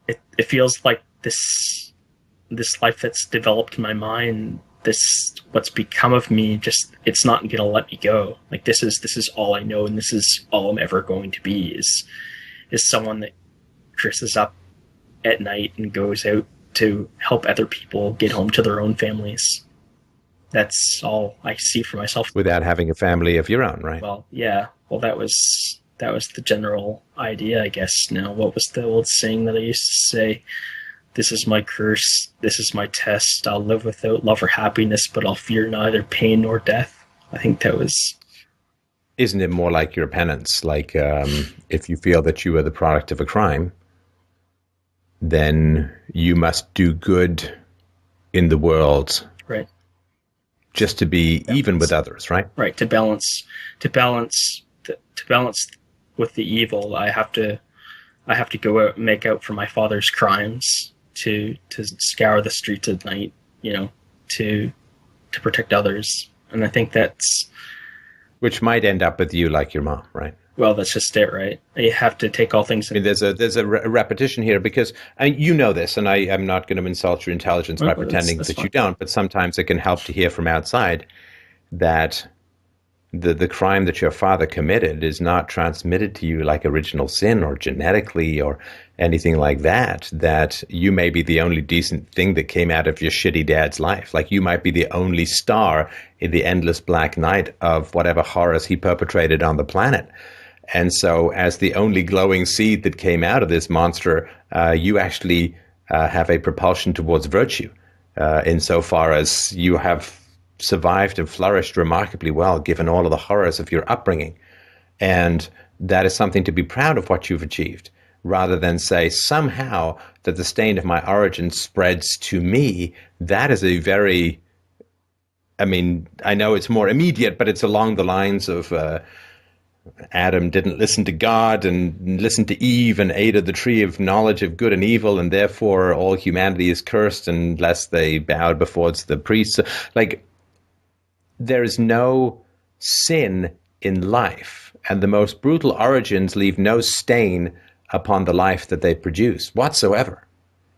it feels like this life that's developed in my mind, what's become of me, just it's not gonna let me go. Like this is all I know, and this is all I'm ever going to be. Is someone that dresses up at night and goes out to help other people get home to their own families. That's all I see for myself. Without having a family of your own, right? Well, yeah. Well, that was the general idea, I guess. Now, what was the old saying that I used to say? This is my curse. This is my test. I'll live without love or happiness, but I'll fear neither pain nor death. I think that was... Isn't it more like your penance? Like, if you feel that you are the product of a crime, then you must do good in the world. Right. Just to be even with others, right? Right, to balance to balance with the evil, I have to go out and make out for my father's crimes, to scour the streets at night, to protect others. And I think that's... Which might end up with you like your mom, right? Well, that's just it, right? You have to take all things... I mean, there's a repetition here, because you know this, and I'm not going to insult your intelligence by pretending that's that you don't, but sometimes it can help to hear from outside that the crime that your father committed is not transmitted to you like original sin or genetically or anything like that, that you may be the only decent thing that came out of your shitty dad's life. Like, you might be the only star in the endless black night of whatever horrors he perpetrated on the planet. And so as the only glowing seed that came out of this monster, you actually have a propulsion towards virtue, insofar as you have survived and flourished remarkably well, given all of the horrors of your upbringing. And that is something to be proud of what you've achieved, rather than say somehow that the stain of my origin spreads to me. That is a very, I mean, I know it's more immediate, but it's along the lines of Adam didn't listen to God and listened to Eve and ate of the tree of knowledge of good and evil, and therefore all humanity is cursed unless they bowed before the priests. Like, there is no sin in life, and the most brutal origins leave no stain upon the life that they produce whatsoever.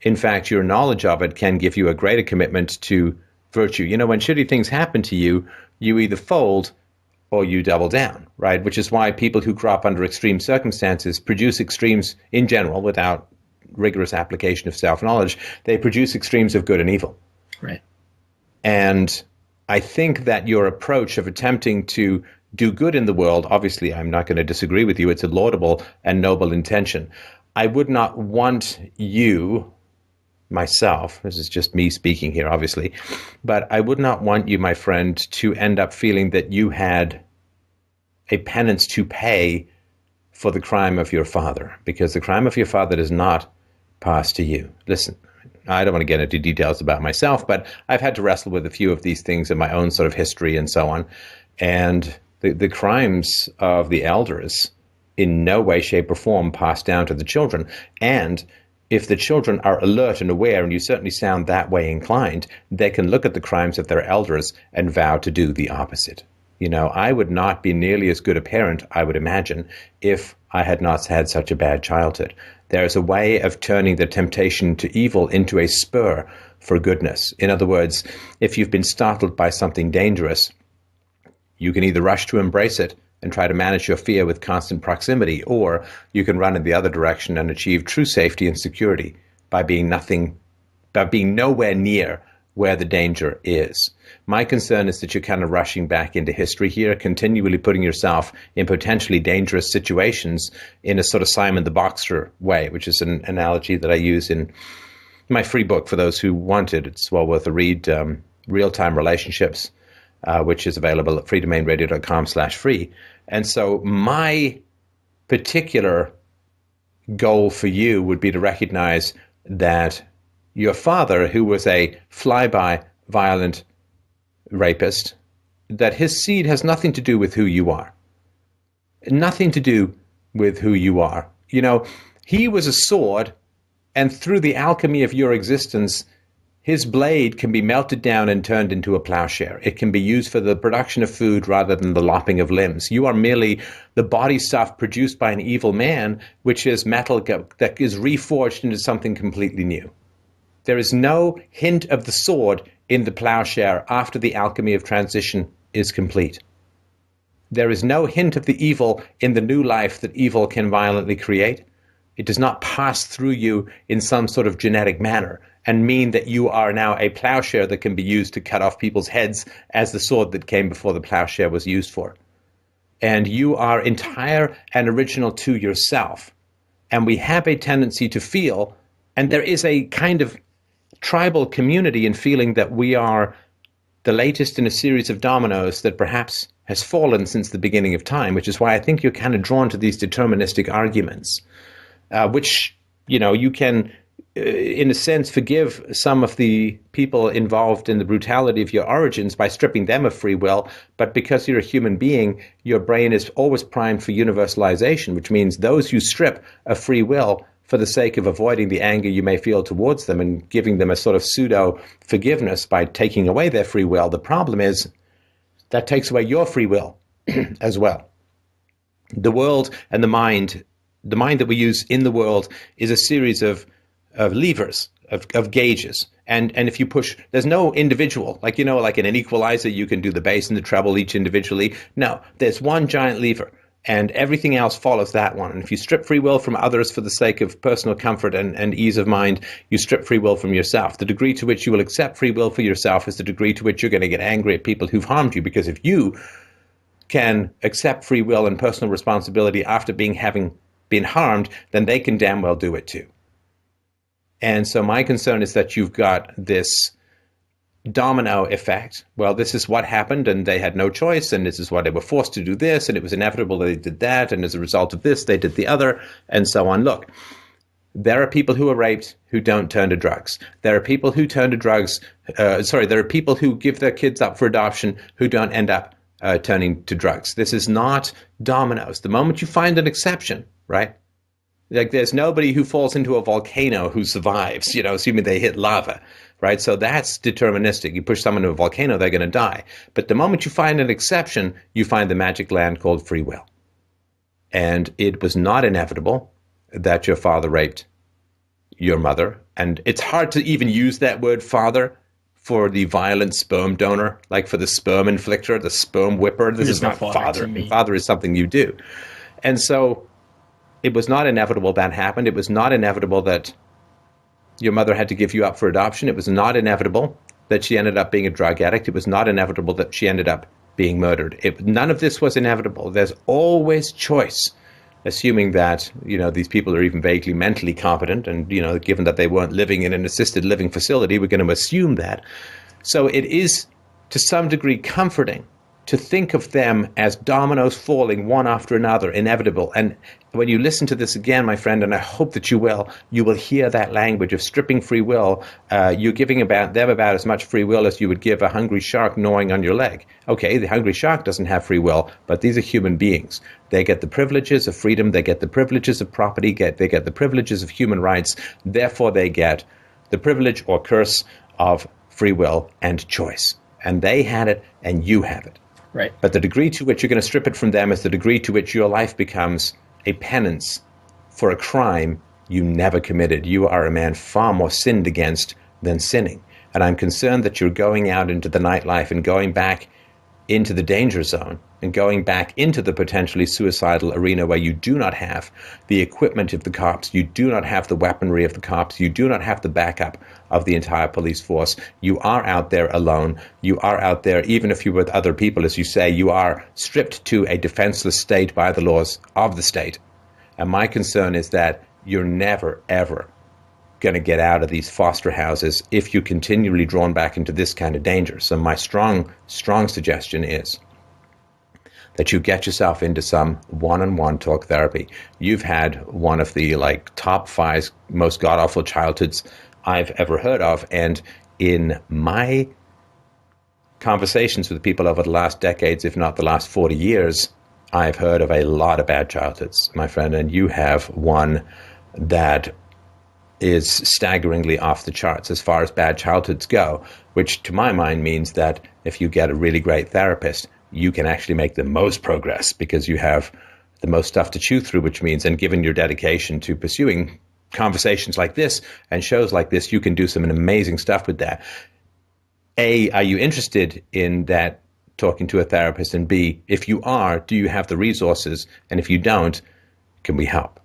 In fact, your knowledge of it can give you a greater commitment to virtue. You know, when shitty things happen to you, you either fold or you double down, right? Which is why people who grow up under extreme circumstances produce extremes in general without rigorous application of self-knowledge. They produce extremes of good and evil. Right. And I think that your approach of attempting to do good in the world, obviously I'm not going to disagree with you, it's a laudable and noble intention. I would not want you, myself, this is just me speaking here obviously, but I would not want you, my friend, to end up feeling that you had a penance to pay for the crime of your father, because the crime of your father does not pass to you. Listen, I don't want to get into details about myself, but I've had to wrestle with a few of these things in my own sort of history and so on. And the crimes of the elders in no way, shape, or form pass down to the children. And if the children are alert and aware, and you certainly sound that way inclined, they can look at the crimes of their elders and vow to do the opposite. You know, I would not be nearly as good a parent, I would imagine, if I had not had such a bad childhood. There is a way of turning the temptation to evil into a spur for goodness. In other words, if you've been startled by something dangerous, you can either rush to embrace it and try to manage your fear with constant proximity, or you can run in the other direction and achieve true safety and security by being nowhere near where the danger is. My concern is that you're kind of rushing back into history here, continually putting yourself in potentially dangerous situations in a sort of Simon the Boxer way, which is an analogy that I use in my free book for those who want it. It's well worth a read, Real-Time Relationships, which is available at freedomainradio.com/free. And so my particular goal for you would be to recognize that your father, who was a flyby violent rapist, that his seed has nothing to do with who you are. Nothing to do with who you are. You know, he was a sword, and through the alchemy of your existence, his blade can be melted down and turned into a plowshare. It can be used for the production of food rather than the lopping of limbs. You are merely the body stuff produced by an evil man, which is metal that is reforged into something completely new. There is no hint of the sword in the plowshare after the alchemy of transition is complete. There is no hint of the evil in the new life that evil can violently create. It does not pass through you in some sort of genetic manner and mean that you are now a plowshare that can be used to cut off people's heads as the sword that came before the plowshare was used for. And you are entire and original to yourself. And we have a tendency to feel, and there is a kind of tribal community in feeling that we are the latest in a series of dominoes that perhaps has fallen since the beginning of time, which is why I think you're kind of drawn to these deterministic arguments, which, you know, you can in a sense, forgive some of the people involved in the brutality of your origins by stripping them of free will. But because you're a human being, your brain is always primed for universalization, which means those you strip of free will for the sake of avoiding the anger you may feel towards them and giving them a sort of pseudo forgiveness by taking away their free will. The problem is that takes away your free will as well. The world and the mind that we use in the world is a series of levers, of gauges. And if you push, there's no individual, like in an equalizer, you can do the bass and the treble each individually. No, there's one giant lever, and everything else follows that one. And if you strip free will from others for the sake of personal comfort and ease of mind, you strip free will from yourself. The degree to which you will accept free will for yourself is the degree to which you're going to get angry at people who've harmed you, because if you can accept free will and personal responsibility after having been harmed, then they can damn well do it too. And so my concern is that you've got this domino effect. Well, this is what happened, and they had no choice, and this is why they were forced to do this, and it was inevitable that they did that, and as a result of this, they did the other, and so on. Look, there are people who are raped who don't turn to drugs. There are people who turn to drugs. There are people who give their kids up for adoption who don't end up turning to drugs. This is not dominoes. The moment you find an exception, right? Like, there's nobody who falls into a volcano who survives, assuming they hit lava, right? So that's deterministic. You push someone into a volcano, they're going to die. But the moment you find an exception, you find the magic land called free will. And it was not inevitable that your father raped your mother. And it's hard to even use that word father for the violent sperm donor, like for the sperm inflictor, the sperm whipper. This is not father. Father is something you do. And so it was not inevitable that happened. It was not inevitable that your mother had to give you up for adoption. It was not inevitable that she ended up being a drug addict. It was not inevitable that she ended up being murdered. None of this was inevitable. There's always choice, assuming that, these people are even vaguely mentally competent, and, given that they weren't living in an assisted living facility, we're going to assume that. So it is, to some degree, comforting to think of them as dominoes falling one after another, inevitable. And when you listen to this again, my friend, and I hope that you will hear that language of stripping free will. You're giving them about as much free will as you would give a hungry shark gnawing on your leg. Okay, the hungry shark doesn't have free will, but these are human beings. They get the privileges of freedom, they get the privileges of property, they get the privileges of human rights. Therefore, they get the privilege or curse of free will and choice. And they had it, and you have it. Right. But the degree to which you're going to strip it from them is the degree to which your life becomes a penance for a crime you never committed. You are a man far more sinned against than sinning. And I'm concerned that you're going out into the nightlife and going back into the danger zone and going back into the potentially suicidal arena where you do not have the equipment of the cops, you do not have the weaponry of the cops, you do not have the backup of the entire police force. You are out there alone. You are out there, even if you're with other people, as you say, you are stripped to a defenseless state by the laws of the state. And my concern is that you're never, ever going to get out of these foster houses if you're continually drawn back into this kind of danger. So my strong suggestion is that you get yourself into some one-on-one talk therapy. You've had one of the top 5 most god-awful childhoods I've ever heard of, and in my conversations with people over the last decades, if not the last 40 years, I've heard of a lot of bad childhoods, my friend, and you have one that is staggeringly off the charts as far as bad childhoods go, which to my mind means that if you get a really great therapist, you can actually make the most progress because you have the most stuff to chew through, which means, and given your dedication to pursuing conversations like this and shows like this, you can do some amazing stuff with that. A, are you interested in that, talking to a therapist? And B, if you are, do you have the resources? And if you don't, can we help?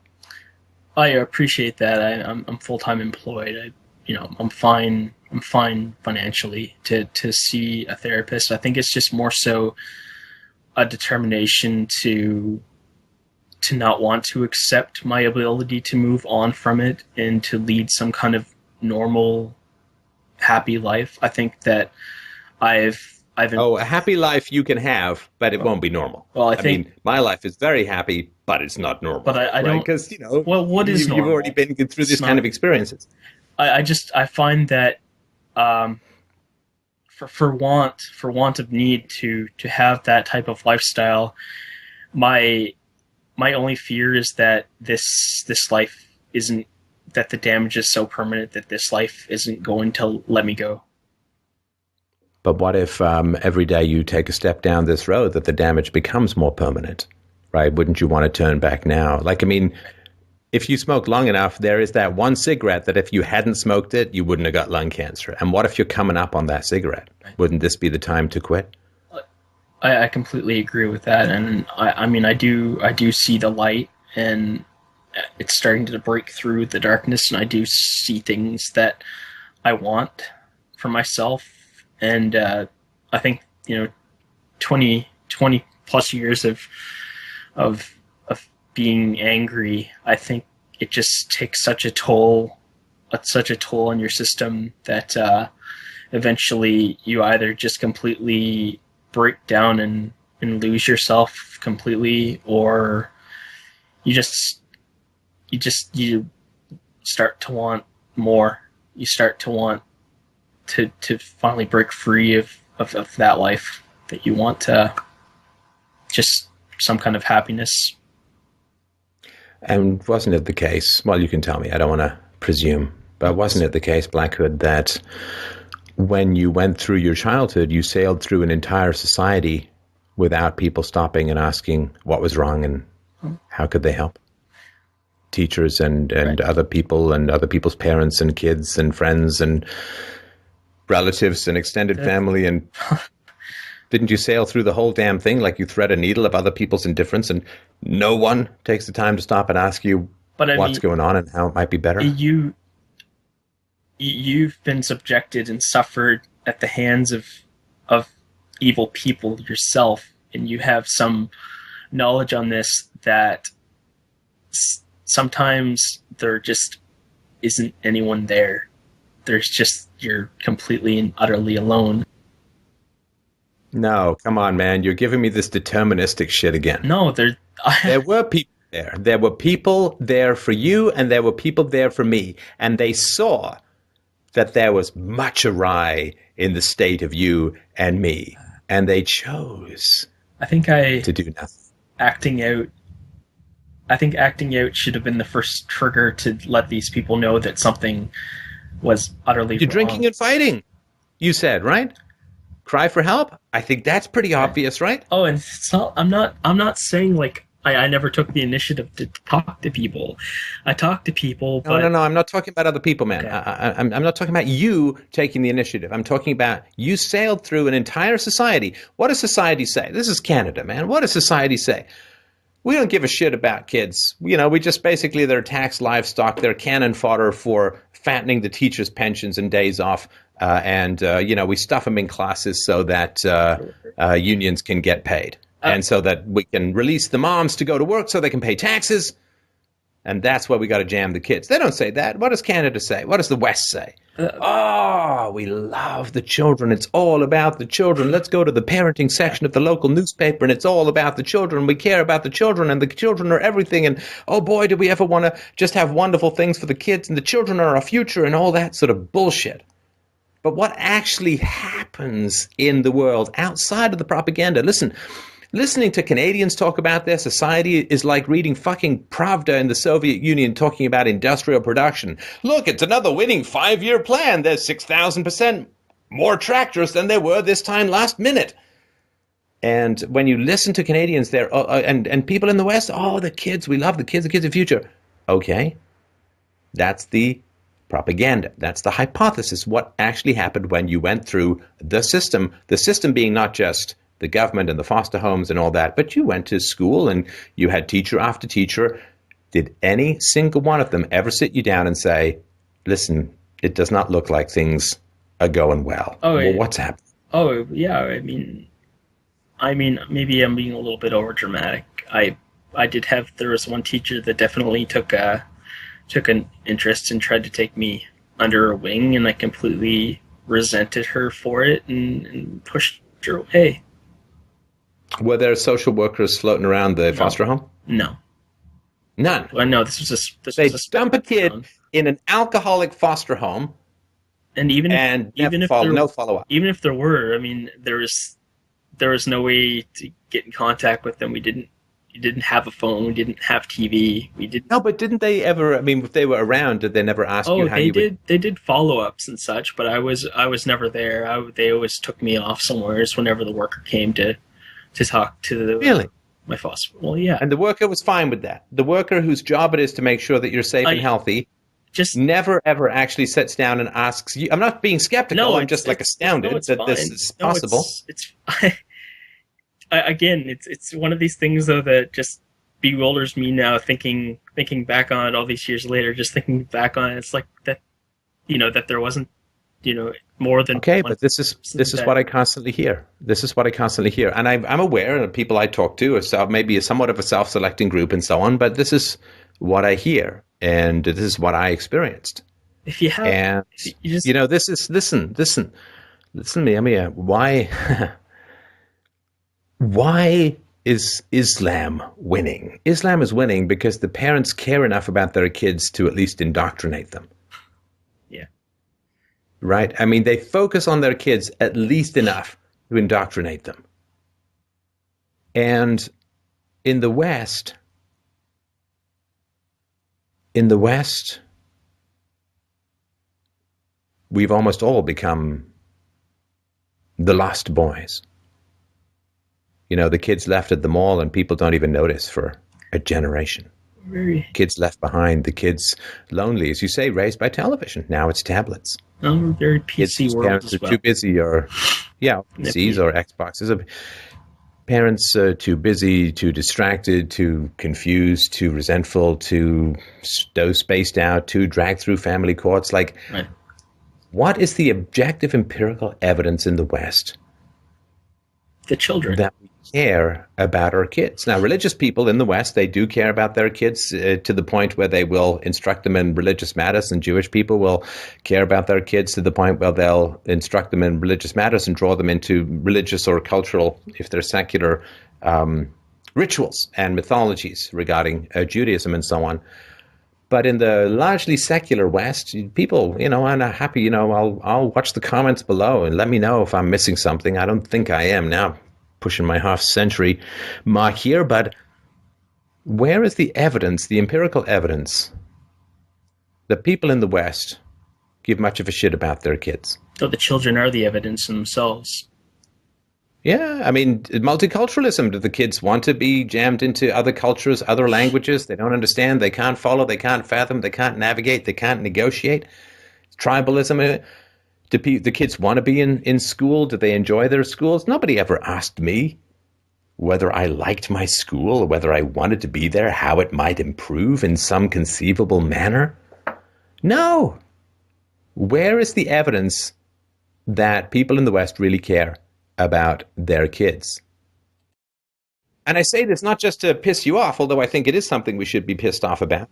I appreciate that. I'm full-time employed. I'm fine. I'm fine financially to see a therapist. I think it's just more so a determination to not want to accept my ability to move on from it and to lead some kind of normal, happy life. I think that a happy life you can have, but it won't be normal. Well, I mean, my life is very happy, but it's not normal. But I don't, because what is normal? You've already been through this kind of experiences. I find that for want of need to have that type of lifestyle, my only fear is that this life isn't, that the damage is so permanent that this life isn't going to let me go. But what if every day you take a step down this road that the damage becomes more permanent, right? Wouldn't you want to turn back now? Like, I mean, if you smoke long enough, there is that one cigarette that if you hadn't smoked it, you wouldn't have got lung cancer. And what if you're coming up on that cigarette? Wouldn't this be the time to quit? I completely agree with that. And I mean, I do see the light, and it's starting to break through the darkness, and I do see things that I want for myself. And I think, 20 plus years of being angry, I think it just takes such a toll on your system that eventually you either just completely break down and lose yourself completely, or you start to want more. You start to want to finally break free of that life, that you want to just some kind of happiness. And wasn't it the case, well, you can tell me, I don't want to presume, but wasn't it the case, Blackhood, that when you went through your childhood, you sailed through an entire society without people stopping and asking what was wrong and how could they help? Teachers and right. Other people and other people's parents and kids and friends and relatives and extended family. And didn't you sail through the whole damn thing like you thread a needle of other people's indifference, and no one takes the time to stop and ask you what's going on and how it might be better? You've been subjected and suffered at the hands of evil people yourself, and you have some knowledge on this that sometimes there just isn't anyone there. There's just, you're completely and utterly alone. No, come on, man. You're giving me this deterministic shit again. No, there were people there. There were people there for you, and there were people there for me. And they saw that there was much awry in the state of you and me. And they chose to do nothing. I think acting out should have been the first trigger to let these people know that something was utterly wrong. You're drinking and fighting, you said, right? Cry for help? I think that's pretty obvious, right? Oh, and it's not, I'm not saying like I never took the initiative to talk to people. I talked to people, but... No, I'm not talking about other people, man. Okay. I'm not talking about you taking the initiative. I'm talking about you sailed through an entire society. What does society say? This is Canada, man. What does society say? We don't give a shit about kids. We just basically, they're taxed livestock. They're cannon fodder for fattening the teachers' pensions and days off. And we stuff them in classes so that unions can get paid. And so that we can release the moms to go to work so they can pay taxes. And that's why we got to jam the kids. They don't say that. What does Canada say? What does the West say? We love the children. It's all about the children. Let's go to the parenting section of the local newspaper, and it's all about the children. We care about the children, and the children are everything. And oh boy, do we ever want to just have wonderful things for the kids, and the children are our future, and all that sort of bullshit. But what actually happens in the world outside of the propaganda? Listening to Canadians talk about their society is like reading fucking Pravda in the Soviet Union talking about industrial production. Look, it's another winning 5-year plan. There's 6,000% more tractors than there were this time last minute. And when you listen to Canadians there, and people in the West, the kids, we love the kids of the future. Okay, that's the propaganda. That's the hypothesis. What actually happened when you went through the system being not just the government and the foster homes and all that, but you went to school and you had teacher after teacher. Did any single one of them ever sit you down and say, listen, it does not look like things are going well? What's happening? Oh, yeah. I mean, maybe I'm being a little bit over dramatic. There was one teacher that definitely took an interest and tried to take me under her wing, and I completely resented her for it and pushed her away. Were there social workers floating around the foster home? No. None? Well, no, this was They dump a kid in an alcoholic foster home, And even if and even if no follow up. even if there were, I mean, there was no way to get in contact with them. We didn't have a phone. We didn't have TV. We didn't. No, but didn't they ever? I mean, if they were around, did they never ask Oh, you how they you did. They did follow-ups and such, but I was never there. They always took me off somewhere whenever the worker came to talk to the Really? my foster. Well, yeah, And the worker was fine with that. The worker whose job it is to make sure that you're safe and I- healthy just never ever actually sits down and asks you. I'm not being skeptical. no. I'm just like astounded no, it's that fine. this is No, possible. It's again, it's one of these things though that just bewilders me now. Thinking back on it all these years later, just thinking back on it, it's like that. That there wasn't more than Okay, one but this is what I constantly hear. This is what I constantly hear, and I'm aware of people I talk to are maybe somewhat of a self-selecting group and so on. But this is what I hear, and this is what I experienced. If you have, And you just this is listen to me. I mean, why is Islam winning? Islam is winning because the parents care enough about their kids to at least indoctrinate them. yeah. Right? I mean, they focus on their kids at least enough to indoctrinate them. And in the West, we've almost all become the lost boys. The kids left at the mall and people don't even notice for a generation. Very Kids left behind, the kids lonely, as you say, raised by television. Now it's tablets. very Kids PC whose world parents as are well. too busy, or PCs or Xboxes. Parents are too busy, too distracted, too confused, too resentful, too spaced out, too dragged through family courts. Like, Right. what is the objective empirical evidence in the West The children. that we care about our kids? Now, religious people in the West, they do care about their kids to the point where they will instruct them in religious matters, and Jewish people will care about their kids to the point where they'll instruct them in religious matters and draw them into religious or cultural, if they're secular, rituals and mythologies regarding Judaism and so on. But in the largely secular West, people, I'm not happy, I'll watch the comments below and let me know if I'm missing something. I don't think I am now, pushing my half-century mark here, but where is the evidence, the empirical evidence, that people in the West give much of a shit about their kids? So the children are the evidence themselves. Yeah, I mean, multiculturalism. Do the kids want to be jammed into other cultures, other languages? They don't understand, they can't follow, they can't fathom, they can't navigate, they can't negotiate. Tribalism. Do the kids want to be in school? Do they enjoy their schools? Nobody ever asked me whether I liked my school, or whether I wanted to be there, how it might improve in some conceivable manner. No. Where is the evidence that people in the West really care about their kids? And I say this not just to piss you off, although I think it is something we should be pissed off about.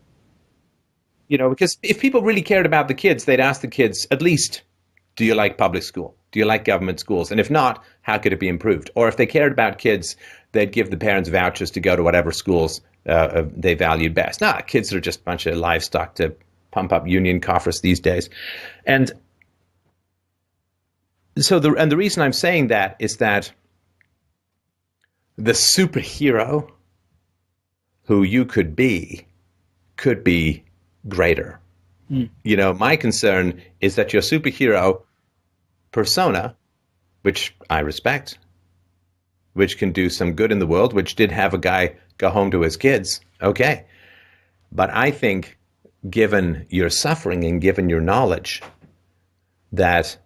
Because if people really cared about the kids, they'd ask the kids, at least, do you like public school? Do you like government schools? And if not, how could it be improved? Or if they cared about kids, they'd give the parents vouchers to go to whatever schools they valued best. Kids are just a bunch of livestock to pump up union coffers these days. And so the reason I'm saying that is that the superhero who you could be greater. My concern is that your superhero persona, which I respect, which can do some good in the world, which did have a guy go home to his kids, okay. But I think, given your suffering and given your knowledge, that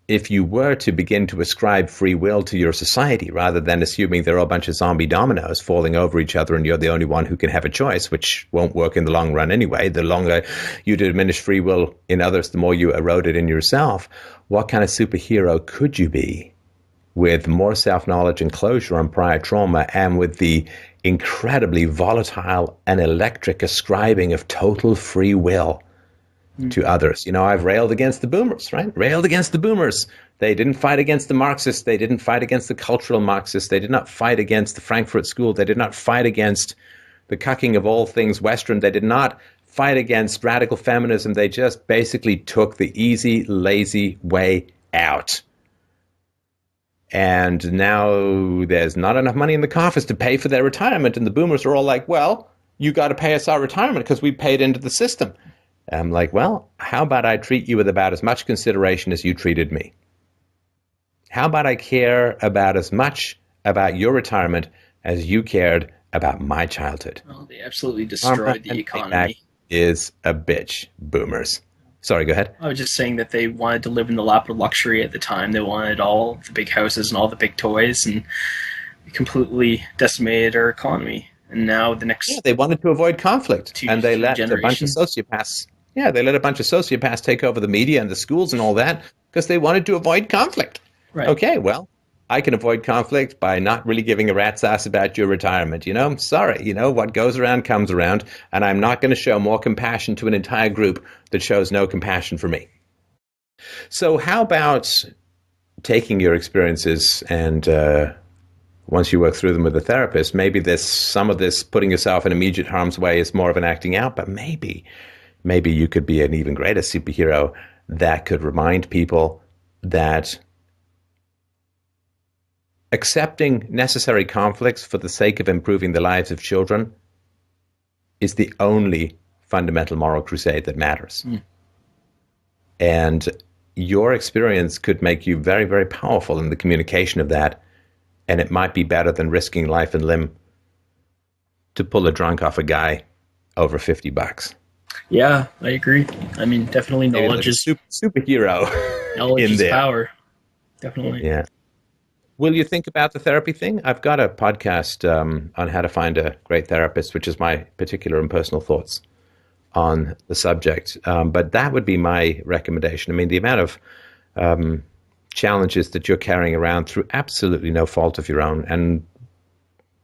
if you were to begin to ascribe free will to your society, rather than assuming they're all a bunch of zombie dominoes falling over each other and you're the only one who can have a choice, which won't work in the long run anyway, the longer you diminish free will in others, the more you erode it in yourself, what kind of superhero could you be with more self-knowledge and closure on prior trauma, and with the incredibly volatile and electric ascribing of total free will to others? I've railed against the boomers, right? Railed against the boomers. They didn't fight against the Marxists. They didn't fight against the cultural Marxists. They did not fight against the Frankfurt School. They did not fight against the cucking of all things Western. They did not fight against radical feminism. They just basically took the easy, lazy way out. And now there's not enough money in the coffers to pay for their retirement. And the boomers are all like, well, you got to pay us our retirement because we paid into the system. And I'm like, well, how about I treat you with about as much consideration as you treated me? How about I care about as much about your retirement as you cared about my childhood? Well, they absolutely destroyed the economy. Is a bitch, boomers. Sorry, go ahead. I was just saying that they wanted to live in the lap of luxury at the time. They wanted all the big houses and all the big toys, and completely decimated our economy. And now the next... Yeah, they wanted to avoid conflict, and they let a bunch of sociopaths... Yeah, they let a bunch of sociopaths take over the media and the schools and all that because they wanted to avoid conflict. Right. Okay, well, I can avoid conflict by not really giving a rat's ass about your retirement, you know? Sorry, you know, what goes around comes around, and I'm not going to show more compassion to an entire group that shows no compassion for me. So how about taking your experiences and once you work through them with a therapist, maybe some of this putting yourself in immediate harm's way is more of an acting out, but maybe you could be an even greater superhero that could remind people that accepting necessary conflicts for the sake of improving the lives of children is the only fundamental moral crusade that matters. Mm. And your experience could make you very, very powerful in the communication of that. And it might be better than risking life and limb to pull a drunk off a guy over $50. Yeah, I agree. I mean, definitely knowledge is superhero. Knowledge is power. Definitely. Yeah. Will you think about the therapy thing? I've got a podcast on how to find a great therapist, which is my particular and personal thoughts on the subject. But that would be my recommendation. I mean, the amount of challenges that you're carrying around through absolutely no fault of your own and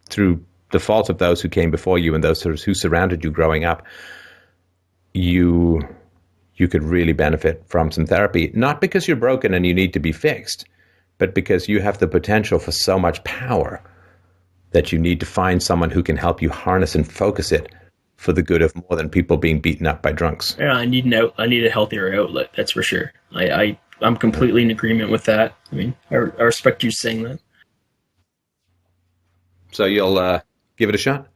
through the fault of those who came before you and those who surrounded you growing up, you could really benefit from some therapy. Not because you're broken and you need to be fixed, but because you have the potential for so much power that you need to find someone who can help you harness and focus it for the good of more than people being beaten up by drunks. Yeah, I need a healthier outlet, that's for sure. I'm completely in agreement with that. I mean, I respect you saying that. So you'll give it a shot?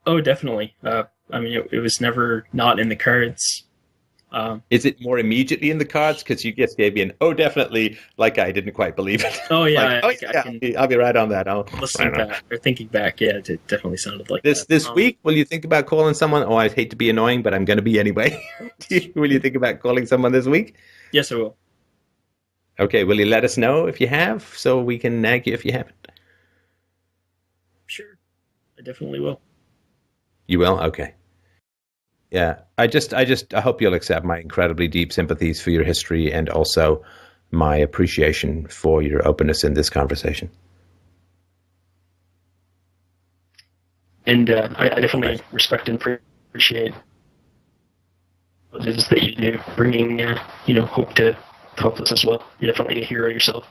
Oh, definitely. I mean, it was never not in the cards. Is it more immediately in the cards? Because you just gave me an, oh, definitely, like I didn't quite believe it. Oh, yeah. I'll be right on that. Thinking back, yeah, it definitely sounded like this. That. This week, will you think about calling someone? Oh, I hate to be annoying, but I'm going to be anyway. Will you think about calling someone this week? Yes, I will. Okay, will you let us know if you have, so we can nag you if you haven't? Sure, I definitely will. You will? Okay. Yeah, I hope you'll accept my incredibly deep sympathies for your history and also my appreciation for your openness in this conversation. And I definitely respect and appreciate what it is that you do, bringing hope to helpless as well. You're definitely a hero yourself.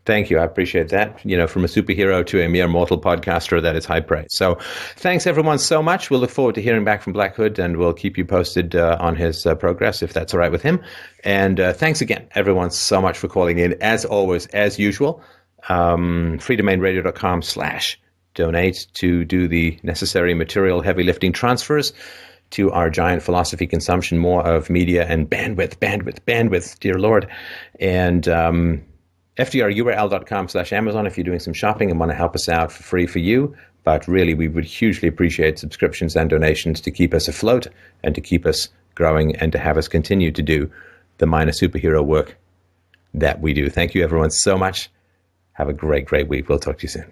Thank you. I appreciate that. From a superhero to a mere mortal podcaster, that is high praise. So thanks, everyone, so much. We'll look forward to hearing back from Black Hood, and we'll keep you posted on his progress, if that's all right with him. And thanks again, everyone, so much for calling in. As always, as usual, freedomainradio.com/donate to do the necessary material heavy lifting transfers to our giant philosophy consumption, more of media and bandwidth, dear Lord. And FDRURL.com/Amazon if you're doing some shopping and want to help us out for free for you. But really, we would hugely appreciate subscriptions and donations to keep us afloat and to keep us growing and to have us continue to do the minor superhero work that we do. Thank you, everyone, so much. Have a great, great week. We'll talk to you soon.